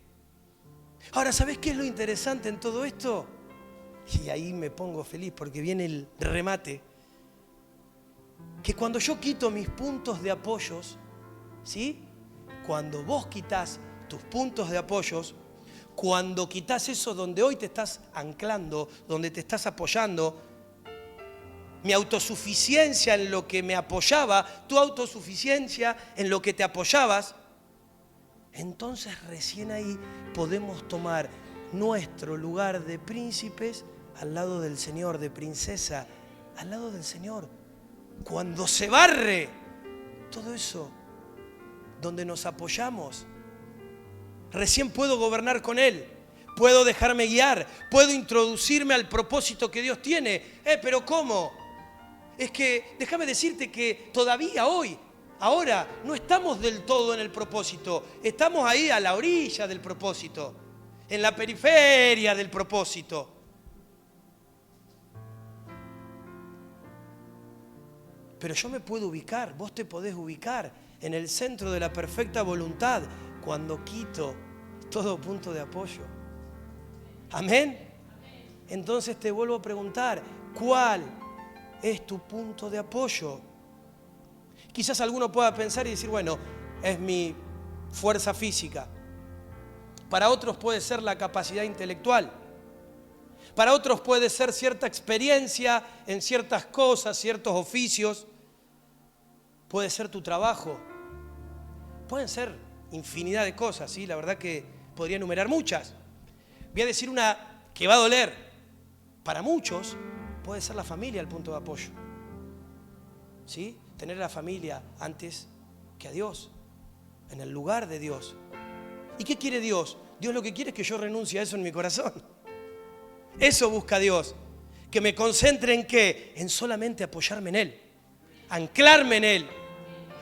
Ahora, ¿sabes qué es lo interesante en todo esto? Y ahí me pongo feliz porque viene el remate. Que cuando yo quito mis puntos de apoyos, ¿sí? Cuando vos quitas tus puntos de apoyos, cuando quitas eso donde hoy te estás anclando, donde te estás apoyando, mi autosuficiencia en lo que me apoyaba, tu autosuficiencia en lo que te apoyabas, entonces recién ahí podemos tomar nuestro lugar de príncipes al lado del Señor, de princesa, al lado del Señor. Cuando se barre todo eso, donde nos apoyamos, recién puedo gobernar con Él, puedo dejarme guiar, puedo introducirme al propósito que Dios tiene. Pero ¿cómo? Es que déjame decirte que todavía hoy, ahora, no estamos del todo en el propósito, estamos ahí a la orilla del propósito, en la periferia del propósito. Pero yo me puedo ubicar, vos te podés ubicar en el centro de la perfecta voluntad cuando quito todo punto de apoyo. ¿Amén? Entonces te vuelvo a preguntar, ¿cuál es tu punto de apoyo? Quizás alguno pueda pensar y decir, bueno, es mi fuerza física. Para otros puede ser la capacidad intelectual. Para otros puede ser cierta experiencia en ciertas cosas, ciertos oficios. Puede ser tu trabajo. Pueden ser infinidad de cosas, ¿sí? La verdad que podría enumerar muchas. Voy a decir una que va a doler. Para muchos puede ser la familia el punto de apoyo. ¿Sí? Tener a la familia antes que a Dios, en el lugar de Dios. ¿Y qué quiere Dios? Dios lo que quiere es que yo renuncie a eso en mi corazón. Eso busca Dios. Que me concentre en ¿qué? En solamente apoyarme en Él. Anclarme en Él.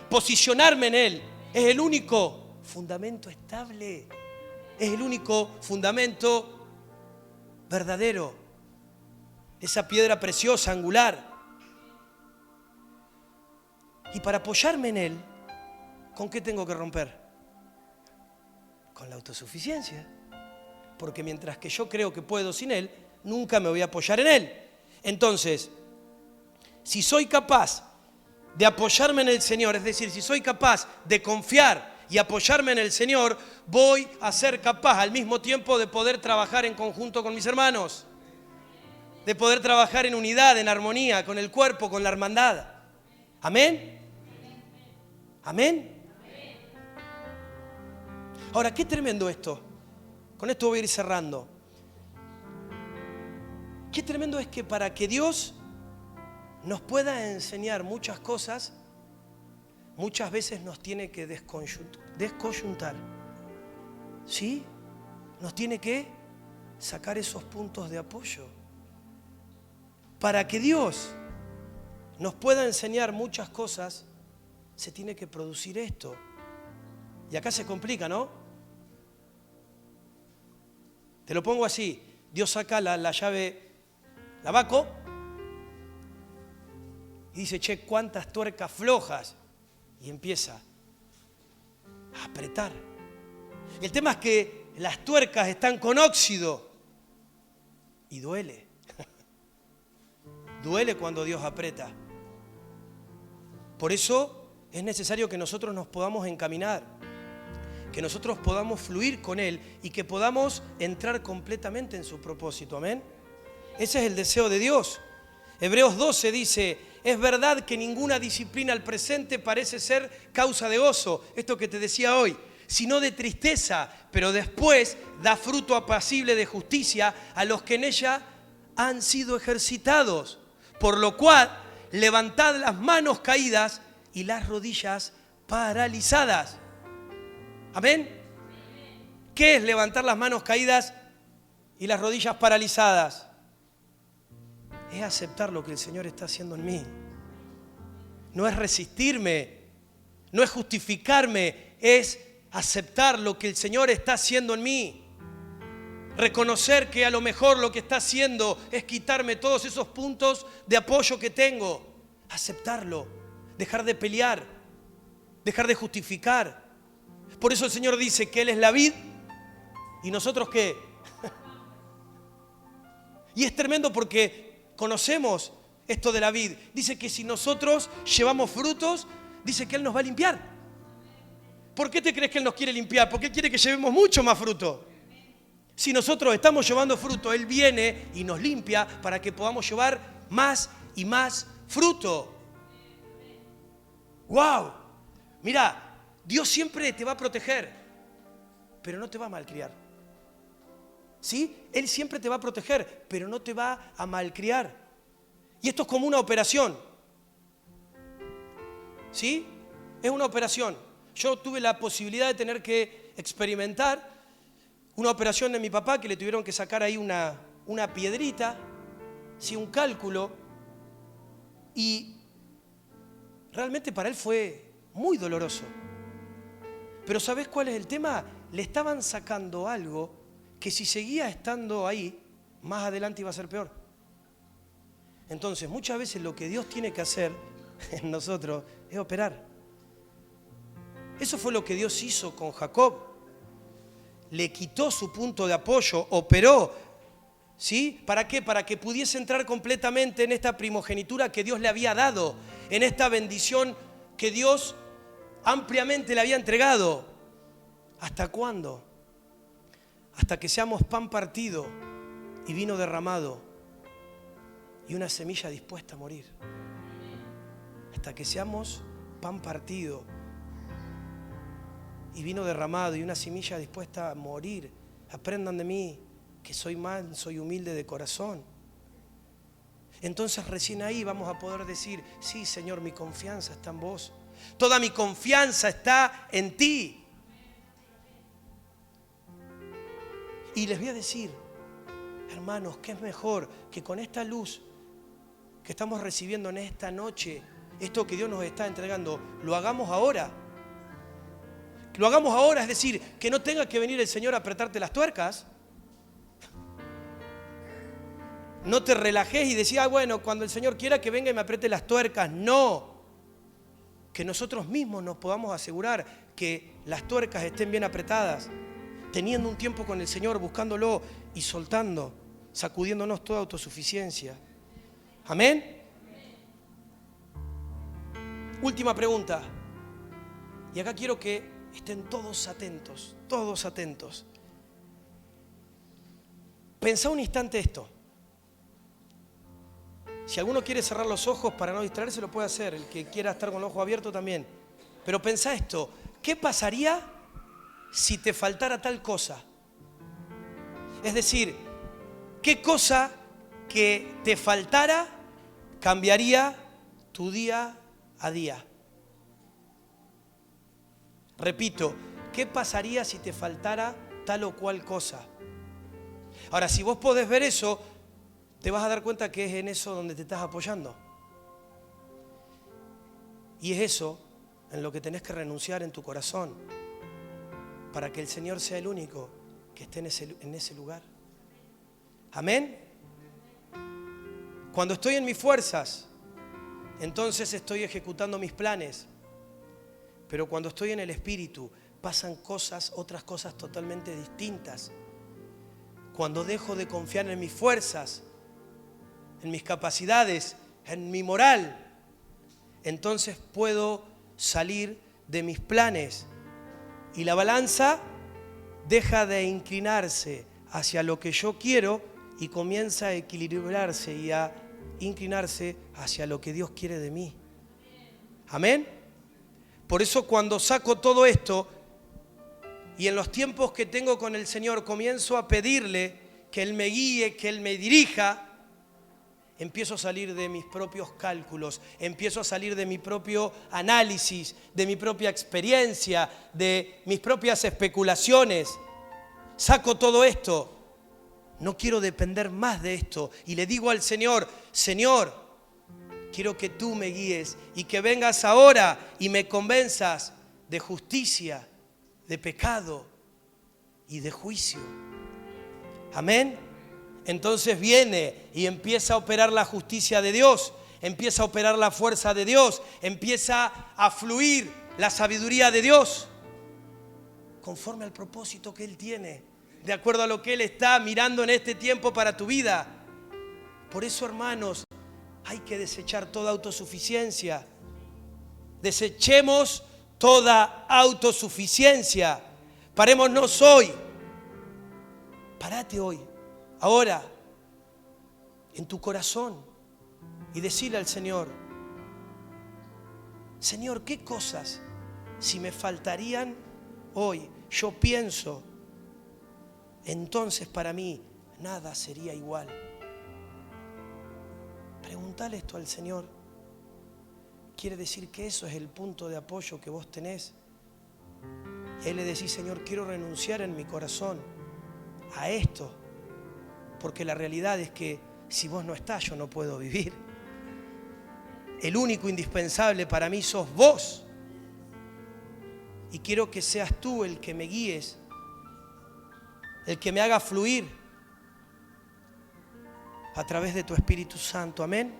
Posicionarme en Él. Es el único fundamento estable. Es el único fundamento verdadero. Esa piedra preciosa, angular. Y para apoyarme en Él, ¿con qué tengo que romper? Con la autosuficiencia. Porque mientras que yo creo que puedo sin Él, nunca me voy a apoyar en Él. Entonces, si soy capaz de apoyarme en el Señor, es decir, si soy capaz de confiar y apoyarme en el Señor, voy a ser capaz al mismo tiempo de poder trabajar en conjunto con mis hermanos, de poder trabajar en unidad, en armonía, con el cuerpo, con la hermandad. ¿Amén? ¿Amén? Ahora, qué tremendo esto. Con esto voy a ir cerrando. Qué tremendo es que para que Dios nos pueda enseñar muchas cosas, muchas veces nos tiene que descoyuntar. ¿Sí? Nos tiene que sacar esos puntos de apoyo. Para que Dios nos pueda enseñar muchas cosas, se tiene que producir esto. Y acá se complica, ¿no? Te lo pongo así. Dios saca la llave, la vaco, y dice, che, cuántas tuercas flojas. Y empieza a apretar. Y el tema es que las tuercas están con óxido. Y duele. Duele cuando Dios aprieta. Por eso es necesario que nosotros nos podamos encaminar, que nosotros podamos fluir con Él y que podamos entrar completamente en su propósito. Amén. Ese es el deseo de Dios. Hebreos 12 dice, es verdad que ninguna disciplina al presente parece ser causa de gozo, esto que te decía hoy, sino de tristeza, pero después da fruto apacible de justicia a los que en ella han sido ejercitados. Por lo cual, levantad las manos caídas y las rodillas paralizadas. ¿Amén? ¿Qué es levantar las manos caídas y las rodillas paralizadas? Es aceptar lo que el Señor está haciendo en mí. No es resistirme, no es justificarme, es aceptar lo que el Señor está haciendo en mí. Reconocer que a lo mejor lo que está haciendo es quitarme todos esos puntos de apoyo que tengo. Aceptarlo, dejar de pelear, dejar de justificar. Por eso el Señor dice que Él es la vid y nosotros ¿qué? Y es tremendo porque conocemos esto de la vid. Dice que si nosotros llevamos frutos, dice que Él nos va a limpiar. ¿Por qué te crees que Él nos quiere limpiar? Porque Él quiere que llevemos mucho más fruto. Si nosotros estamos llevando fruto, Él viene y nos limpia para que podamos llevar más y más fruto. ¡Wow! Mira, Dios siempre te va a proteger, pero no te va a malcriar. ¿Sí? Él siempre te va a proteger, pero no te va a malcriar. Y esto es como una operación. ¿Sí? Es una operación. Yo tuve la posibilidad de tener que experimentar una operación de mi papá que le tuvieron que sacar ahí una piedrita, ¿sí? Un cálculo. Y realmente para él fue muy doloroso. Pero ¿sabés cuál es el tema? Le estaban sacando algo que si seguía estando ahí, más adelante iba a ser peor. Entonces, muchas veces lo que Dios tiene que hacer en nosotros es operar. Eso fue lo que Dios hizo con Jacob. Le quitó su punto de apoyo, operó. ¿Sí? ¿Para qué? Para que pudiese entrar completamente en esta primogenitura que Dios le había dado, en esta bendición que Dios ampliamente le había entregado. ¿Hasta cuándo? Hasta que seamos pan partido y vino derramado y una semilla dispuesta a morir. Hasta que seamos pan partido y vino derramado y una semilla dispuesta a morir. Aprendan de mí que soy manso y humilde de corazón. Entonces recién ahí vamos a poder decir, sí, Señor, mi confianza está en vos. Toda mi confianza está en ti. Y les voy a decir, hermanos, que es mejor que con esta luz que estamos recibiendo en esta noche, esto que Dios nos está entregando, lo hagamos ahora. Lo hagamos ahora, es decir, que no tenga que venir el Señor a apretarte las tuercas. No te relajes y decís, bueno, cuando el Señor quiera que venga y me apriete las tuercas. No. Que nosotros mismos nos podamos asegurar que las tuercas estén bien apretadas, teniendo un tiempo con el Señor, buscándolo y soltando, sacudiéndonos toda autosuficiencia. ¿Amén? Última pregunta. Y acá quiero que estén todos atentos, todos atentos. Pensá un instante esto. Si alguno quiere cerrar los ojos para no distraerse, lo puede hacer. El que quiera estar con los ojos abiertos también. Pero pensá esto. ¿Qué pasaría si te faltara tal cosa? Es decir, ¿qué cosa que te faltara cambiaría tu día a día? Repito, ¿qué pasaría si te faltara tal o cual cosa? Ahora, si vos podés ver eso, te vas a dar cuenta que es en eso donde te estás apoyando. Y es eso en lo que tenés que renunciar en tu corazón, para que el Señor sea el único que esté en ese lugar. Amén. Cuando estoy en mis fuerzas, entonces estoy ejecutando mis planes. Pero cuando estoy en el Espíritu, pasan cosas, otras cosas totalmente distintas. Cuando dejo de confiar en mis fuerzas, en mis capacidades, en mi moral, entonces puedo salir de mis planes y la balanza deja de inclinarse hacia lo que yo quiero y comienza a equilibrarse y a inclinarse hacia lo que Dios quiere de mí. Amén. Por eso cuando saco todo esto y en los tiempos que tengo con el Señor comienzo a pedirle que Él me guíe, que Él me dirija, empiezo a salir de mis propios cálculos, empiezo a salir de mi propio análisis, de mi propia experiencia, de mis propias especulaciones. Saco todo esto. No quiero depender más de esto. Y le digo al Señor, Señor, quiero que tú me guíes y que vengas ahora y me convenzas de justicia, de pecado y de juicio. Amén. Entonces viene y empieza a operar la justicia de Dios, empieza a operar la fuerza de Dios, empieza a fluir la sabiduría de Dios, conforme al propósito que Él tiene, de acuerdo a lo que Él está mirando en este tiempo para tu vida. Por eso, hermanos, hay que desechar toda autosuficiencia. Desechemos toda autosuficiencia. Parémonos hoy. Párate hoy. Ahora, en tu corazón, y decirle al Señor, Señor, ¿qué cosas, si me faltarían hoy, yo pienso, entonces para mí nada sería igual? Preguntale esto al Señor. Quiere decir que eso es el punto de apoyo que vos tenés. Y ahí le decís, Señor, quiero renunciar en mi corazón a esto. Porque la realidad es que si vos no estás, yo no puedo vivir. El único indispensable para mí sos vos. Y quiero que seas tú el que me guíes, el que me haga fluir a través de tu Espíritu Santo. Amén.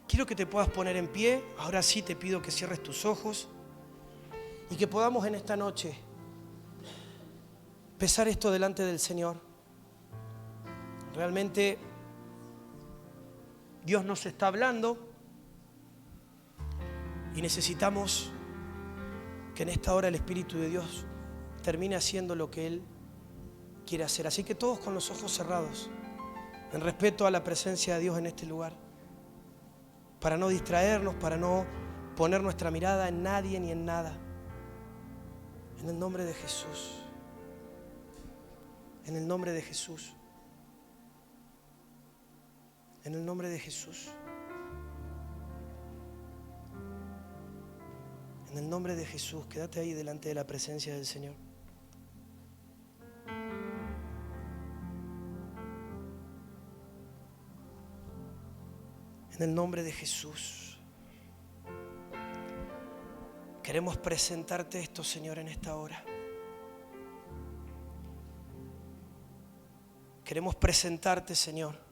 Quiero que te puedas poner en pie. Ahora sí te pido que cierres tus ojos y que podamos en esta noche pesar esto delante del Señor. Realmente Dios nos está hablando y necesitamos que en esta hora el Espíritu de Dios termine haciendo lo que Él quiere hacer. Así que todos con los ojos cerrados, en respeto a la presencia de Dios en este lugar, para no distraernos, para no poner nuestra mirada en nadie ni en nada. En el nombre de Jesús. En el nombre de Jesús. En el nombre de Jesús. En el nombre de Jesús, quédate ahí delante de la presencia del Señor. En el nombre de Jesús. Queremos presentarte esto, Señor, en esta hora. Queremos presentarte, Señor,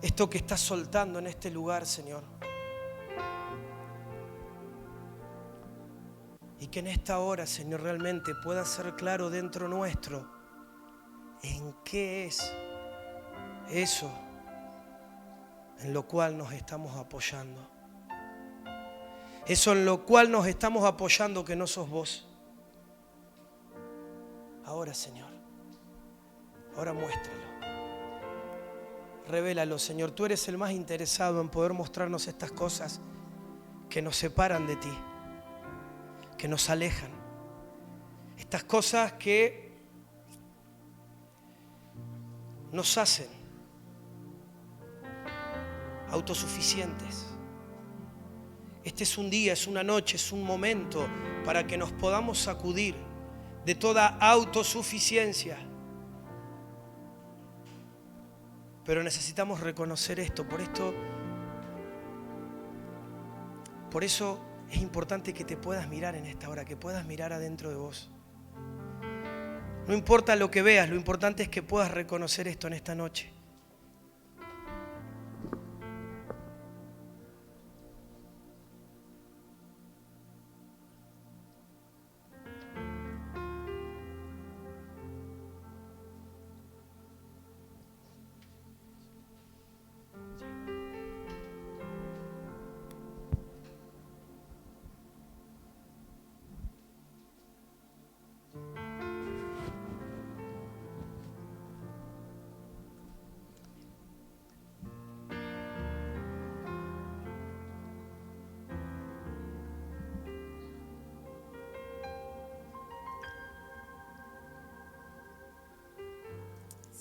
esto que estás soltando en este lugar, Señor. Y que en esta hora, Señor, realmente pueda ser claro dentro nuestro en qué es eso en lo cual nos estamos apoyando. Eso en lo cual nos estamos apoyando que no sos vos. Ahora, Señor, ahora muéstralo. Revélalo, Señor. Tú eres el más interesado en poder mostrarnos estas cosas que nos separan de ti, que nos alejan. Estas cosas que nos hacen autosuficientes. Este es un día, es una noche, es un momento para que nos podamos sacudir de toda autosuficiencia. Pero necesitamos reconocer esto. Por esto Por eso es importante que te puedas mirar en esta hora, que puedas mirar adentro de vos. No importa lo que veas, lo importante es que puedas reconocer esto en esta noche.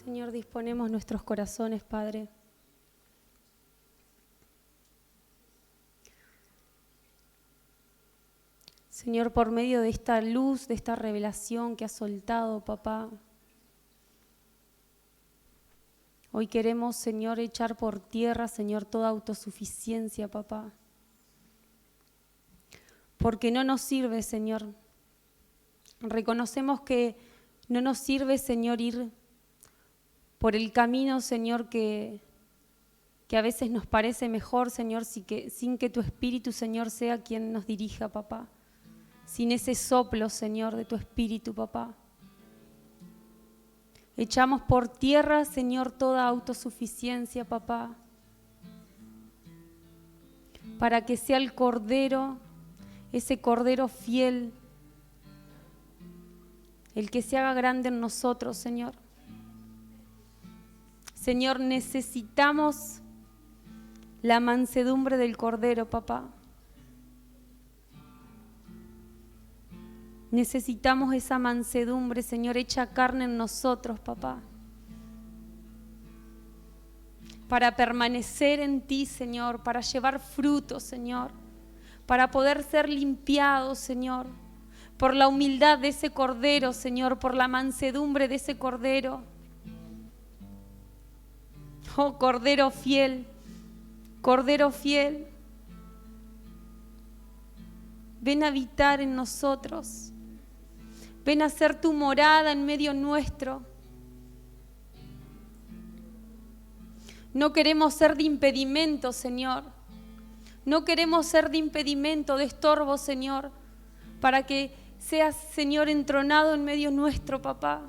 Señor, disponemos nuestros corazones, Padre. Señor, por medio de esta luz, de esta revelación que has soltado, papá, hoy queremos, Señor, echar por tierra, Señor, toda autosuficiencia, papá. Porque no nos sirve, Señor. Reconocemos que no nos sirve, Señor, ir por el camino, Señor, que a veces nos parece mejor, Señor, sin que tu Espíritu, Señor, sea quien nos dirija, papá. Sin ese soplo, Señor, de tu Espíritu, papá. Echamos por tierra, Señor, toda autosuficiencia, papá, para que sea el Cordero, ese Cordero fiel, el que se haga grande en nosotros, Señor. Señor, necesitamos la mansedumbre del Cordero, papá. Necesitamos esa mansedumbre, Señor, hecha carne en nosotros, papá. Para permanecer en ti, Señor, para llevar fruto, Señor. Para poder ser limpiados, Señor. Por la humildad de ese Cordero, Señor, por la mansedumbre de ese Cordero. Oh, Cordero fiel, Cordero fiel, ven a habitar en nosotros, ven a hacer tu morada en medio nuestro. No queremos ser de impedimento, Señor, no queremos ser de impedimento, de estorbo, Señor, para que seas, Señor, entronado en medio nuestro, papá.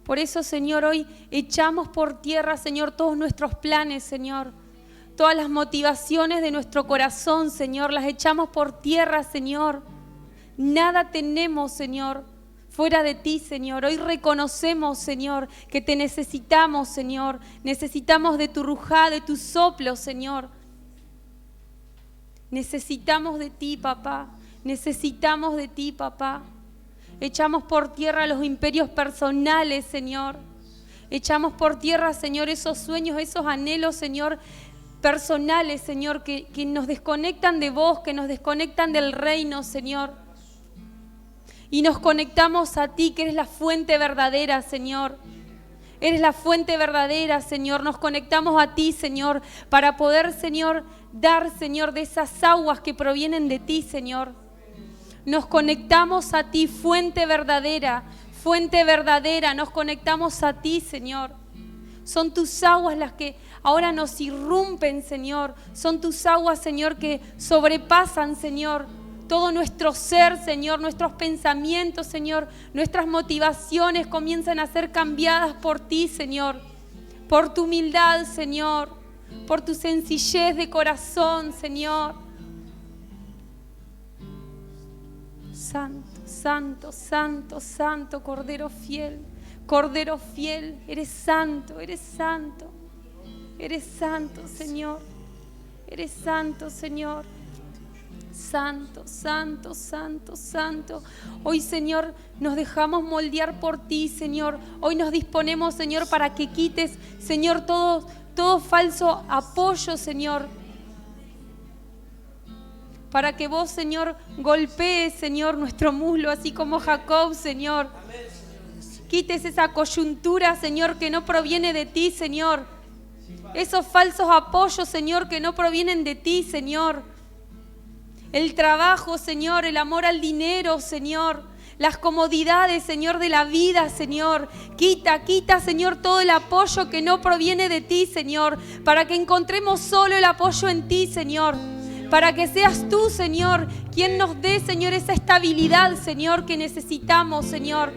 Por eso, Señor, hoy echamos por tierra, Señor, todos nuestros planes, Señor. Todas las motivaciones de nuestro corazón, Señor, las echamos por tierra, Señor. Nada tenemos, Señor, fuera de ti, Señor. Hoy reconocemos, Señor, que te necesitamos, Señor. Necesitamos de tu rujá, de tu soplo, Señor. Necesitamos de ti, papá. Necesitamos de ti, papá. Echamos por tierra los imperios personales, Señor. Echamos por tierra, Señor, esos sueños, esos anhelos, Señor, personales, Señor, que nos desconectan de vos, que nos desconectan del reino, Señor. Y nos conectamos a ti, que eres la fuente verdadera, Señor. Eres la fuente verdadera, Señor. Nos conectamos a ti, Señor, para poder, Señor, dar, Señor, de esas aguas que provienen de ti, Señor. Nos conectamos a ti, fuente verdadera, nos conectamos a ti, Señor. Son tus aguas las que ahora nos irrumpen, Señor. Son tus aguas, Señor, que sobrepasan, Señor, todo nuestro ser, Señor, nuestros pensamientos, Señor. Nuestras motivaciones comienzan a ser cambiadas por ti, Señor. Por tu humildad, Señor. Por tu sencillez de corazón, Señor. Santo, santo, santo, santo, Cordero fiel, eres santo, Señor, eres santo, Señor, santo, santo, santo, santo. Hoy, Señor, nos dejamos moldear por ti, Señor. Hoy nos disponemos, Señor, para que quites, Señor, todo falso apoyo, Señor. Para que vos, Señor, golpees, Señor, nuestro muslo, así como Jacob, Señor. Quites esa coyuntura, Señor, que no proviene de ti, Señor. Esos falsos apoyos, Señor, que no provienen de ti, Señor. el trabajo, Señor, el amor al dinero, Señor, las comodidades, Señor, de la vida, Señor. Quita, Señor, todo el apoyo que no proviene de ti, Señor, para que encontremos solo el apoyo en ti, Señor. Para que seas tú, Señor, quien nos dé, Señor, esa estabilidad, Señor, que necesitamos, Señor.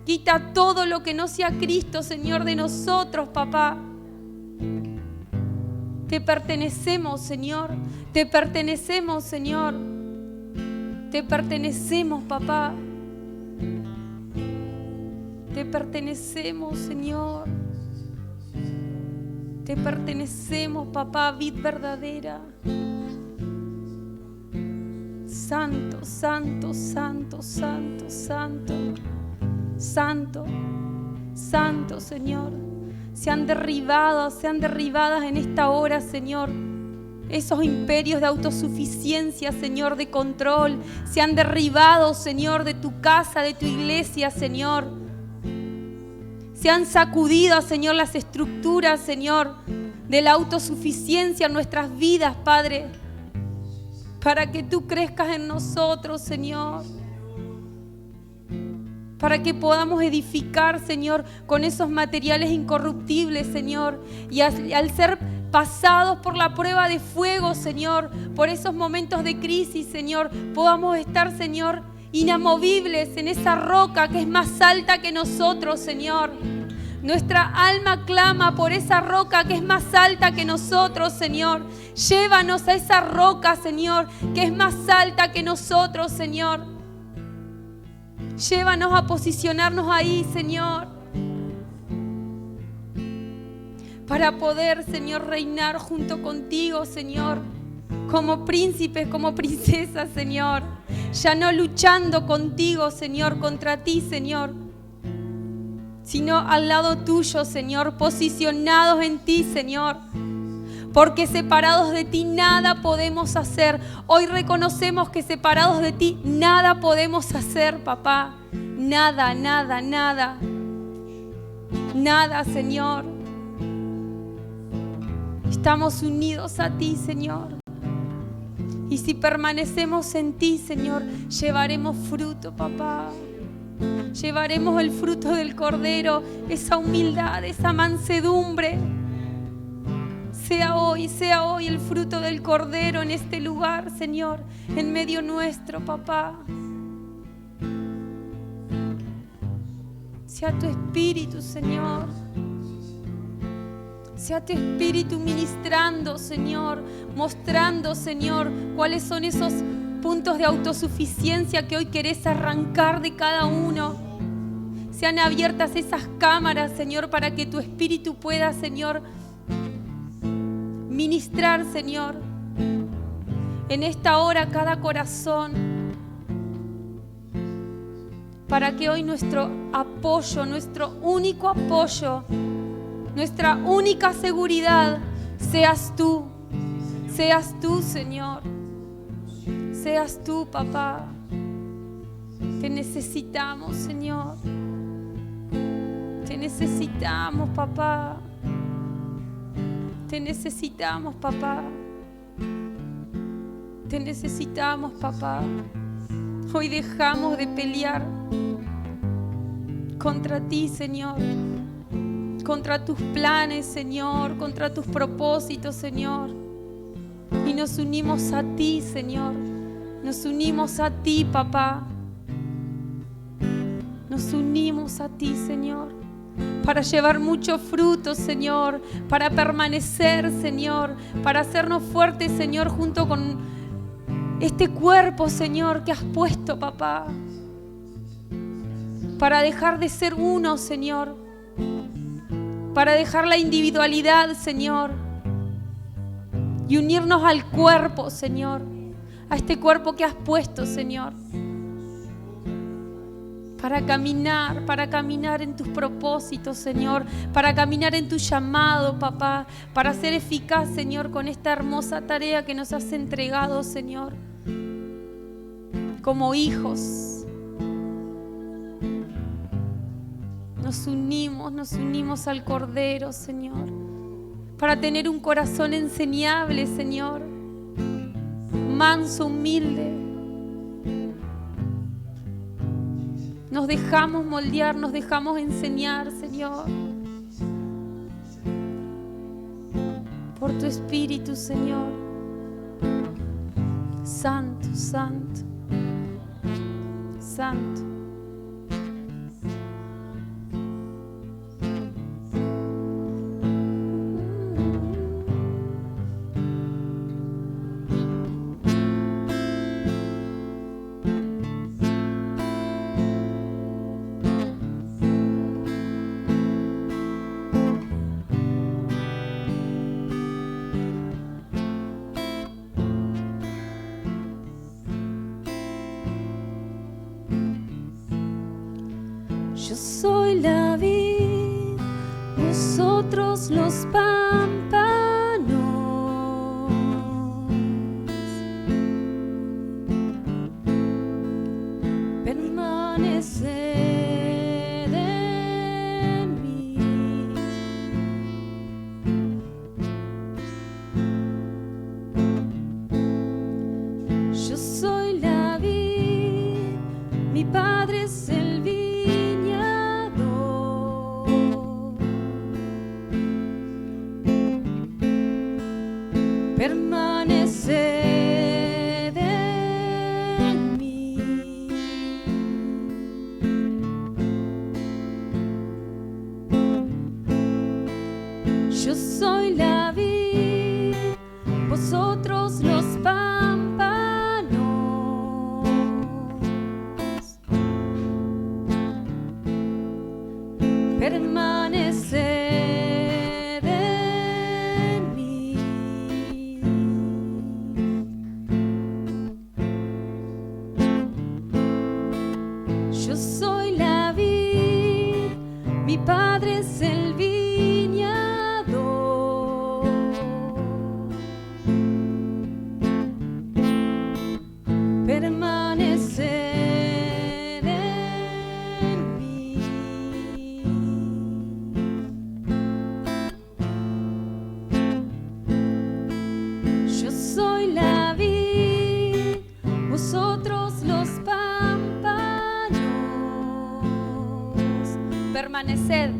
Quita todo lo que no sea Cristo, Señor, de nosotros, papá. Te pertenecemos, Señor. Te pertenecemos, Señor. Te pertenecemos, papá. Te pertenecemos, Señor. Te pertenecemos, papá, vid verdadera. Santo, santo, santo, santo, santo. Santo, santo, Señor. Sean derribadas en esta hora, Señor, esos imperios de autosuficiencia, Señor, de control. Sean derribados, Señor, de tu casa, de tu iglesia, Señor. Sean sacudidas, Señor, las estructuras, Señor, de la autosuficiencia en nuestras vidas, Padre, para que tú crezcas en nosotros, Señor. Para que podamos edificar, Señor, con esos materiales incorruptibles, Señor. Y al ser pasados por la prueba de fuego, Señor, por esos momentos de crisis, Señor, podamos estar, Señor, inamovibles en esa roca que es más alta que nosotros, Señor. Nuestra alma clama por esa roca que es más alta que nosotros, Señor. Llévanos a esa roca, Señor, que es más alta que nosotros, Señor. Llévanos a posicionarnos ahí, Señor, para poder, Señor, reinar junto contigo, Señor, como príncipes, como princesas, Señor, ya no luchando contigo, Señor, contra ti, Señor, sino al lado tuyo, Señor, posicionados en ti, Señor. Porque separados de ti nada podemos hacer. Hoy reconocemos que separados de ti nada podemos hacer, papá. Nada, nada, nada. Nada, Señor. Estamos unidos a ti, Señor. Y si permanecemos en ti, Señor, llevaremos fruto, papá. Llevaremos el fruto del Cordero, esa humildad, esa mansedumbre. Sea hoy el fruto del Cordero en este lugar, Señor, en medio nuestro, papá. Sea tu Espíritu, Señor. Sea tu Espíritu ministrando, Señor, mostrando, Señor, cuáles son esos puntos de autosuficiencia que hoy querés arrancar de cada uno. Sean abiertas esas cámaras, Señor, para que tu Espíritu pueda, Señor, ministrar, Señor, en esta hora cada corazón, para que hoy nuestro apoyo, nuestro único apoyo, nuestra única seguridad seas tú, Señor, seas tú, papá. Te necesitamos, Señor, te necesitamos, papá. Te necesitamos, papá. Te necesitamos, papá. Hoy dejamos de pelear contra ti, Señor. Contra tus planes, Señor. Contra tus propósitos, Señor. Y nos unimos a ti, Señor. Nos unimos a ti, papá. Nos unimos a ti, Señor. Para llevar mucho fruto, Señor, para permanecer, Señor, para hacernos fuertes, Señor, junto con este cuerpo, Señor, que has puesto, papá, para dejar de ser uno, Señor, para dejar la individualidad, Señor, y unirnos al cuerpo, Señor, a este cuerpo que has puesto, Señor. Para caminar en tus propósitos, Señor, para caminar en tu llamado, papá, para ser eficaz, Señor, con esta hermosa tarea que nos has entregado, Señor, como hijos. Nos unimos al Cordero, Señor, para tener un corazón enseñable, Señor, manso, humilde. Nos dejamos moldear, nos dejamos enseñar, Señor. Por tu Espíritu, Señor. Santo, santo, santo. Yo soy la vid, vosotros los pámpanos. Permaneced en mí. Yo soy la vid, mi Padre es el viñador. Permaneced en mí. Yo soy la vid, vosotros los pámpanos. Permaneced en mí. Yo soy la vid, mi Padre es el viñador. Permaneced en mí. Yo soy la vid, vosotros los pámpanos. Permaneced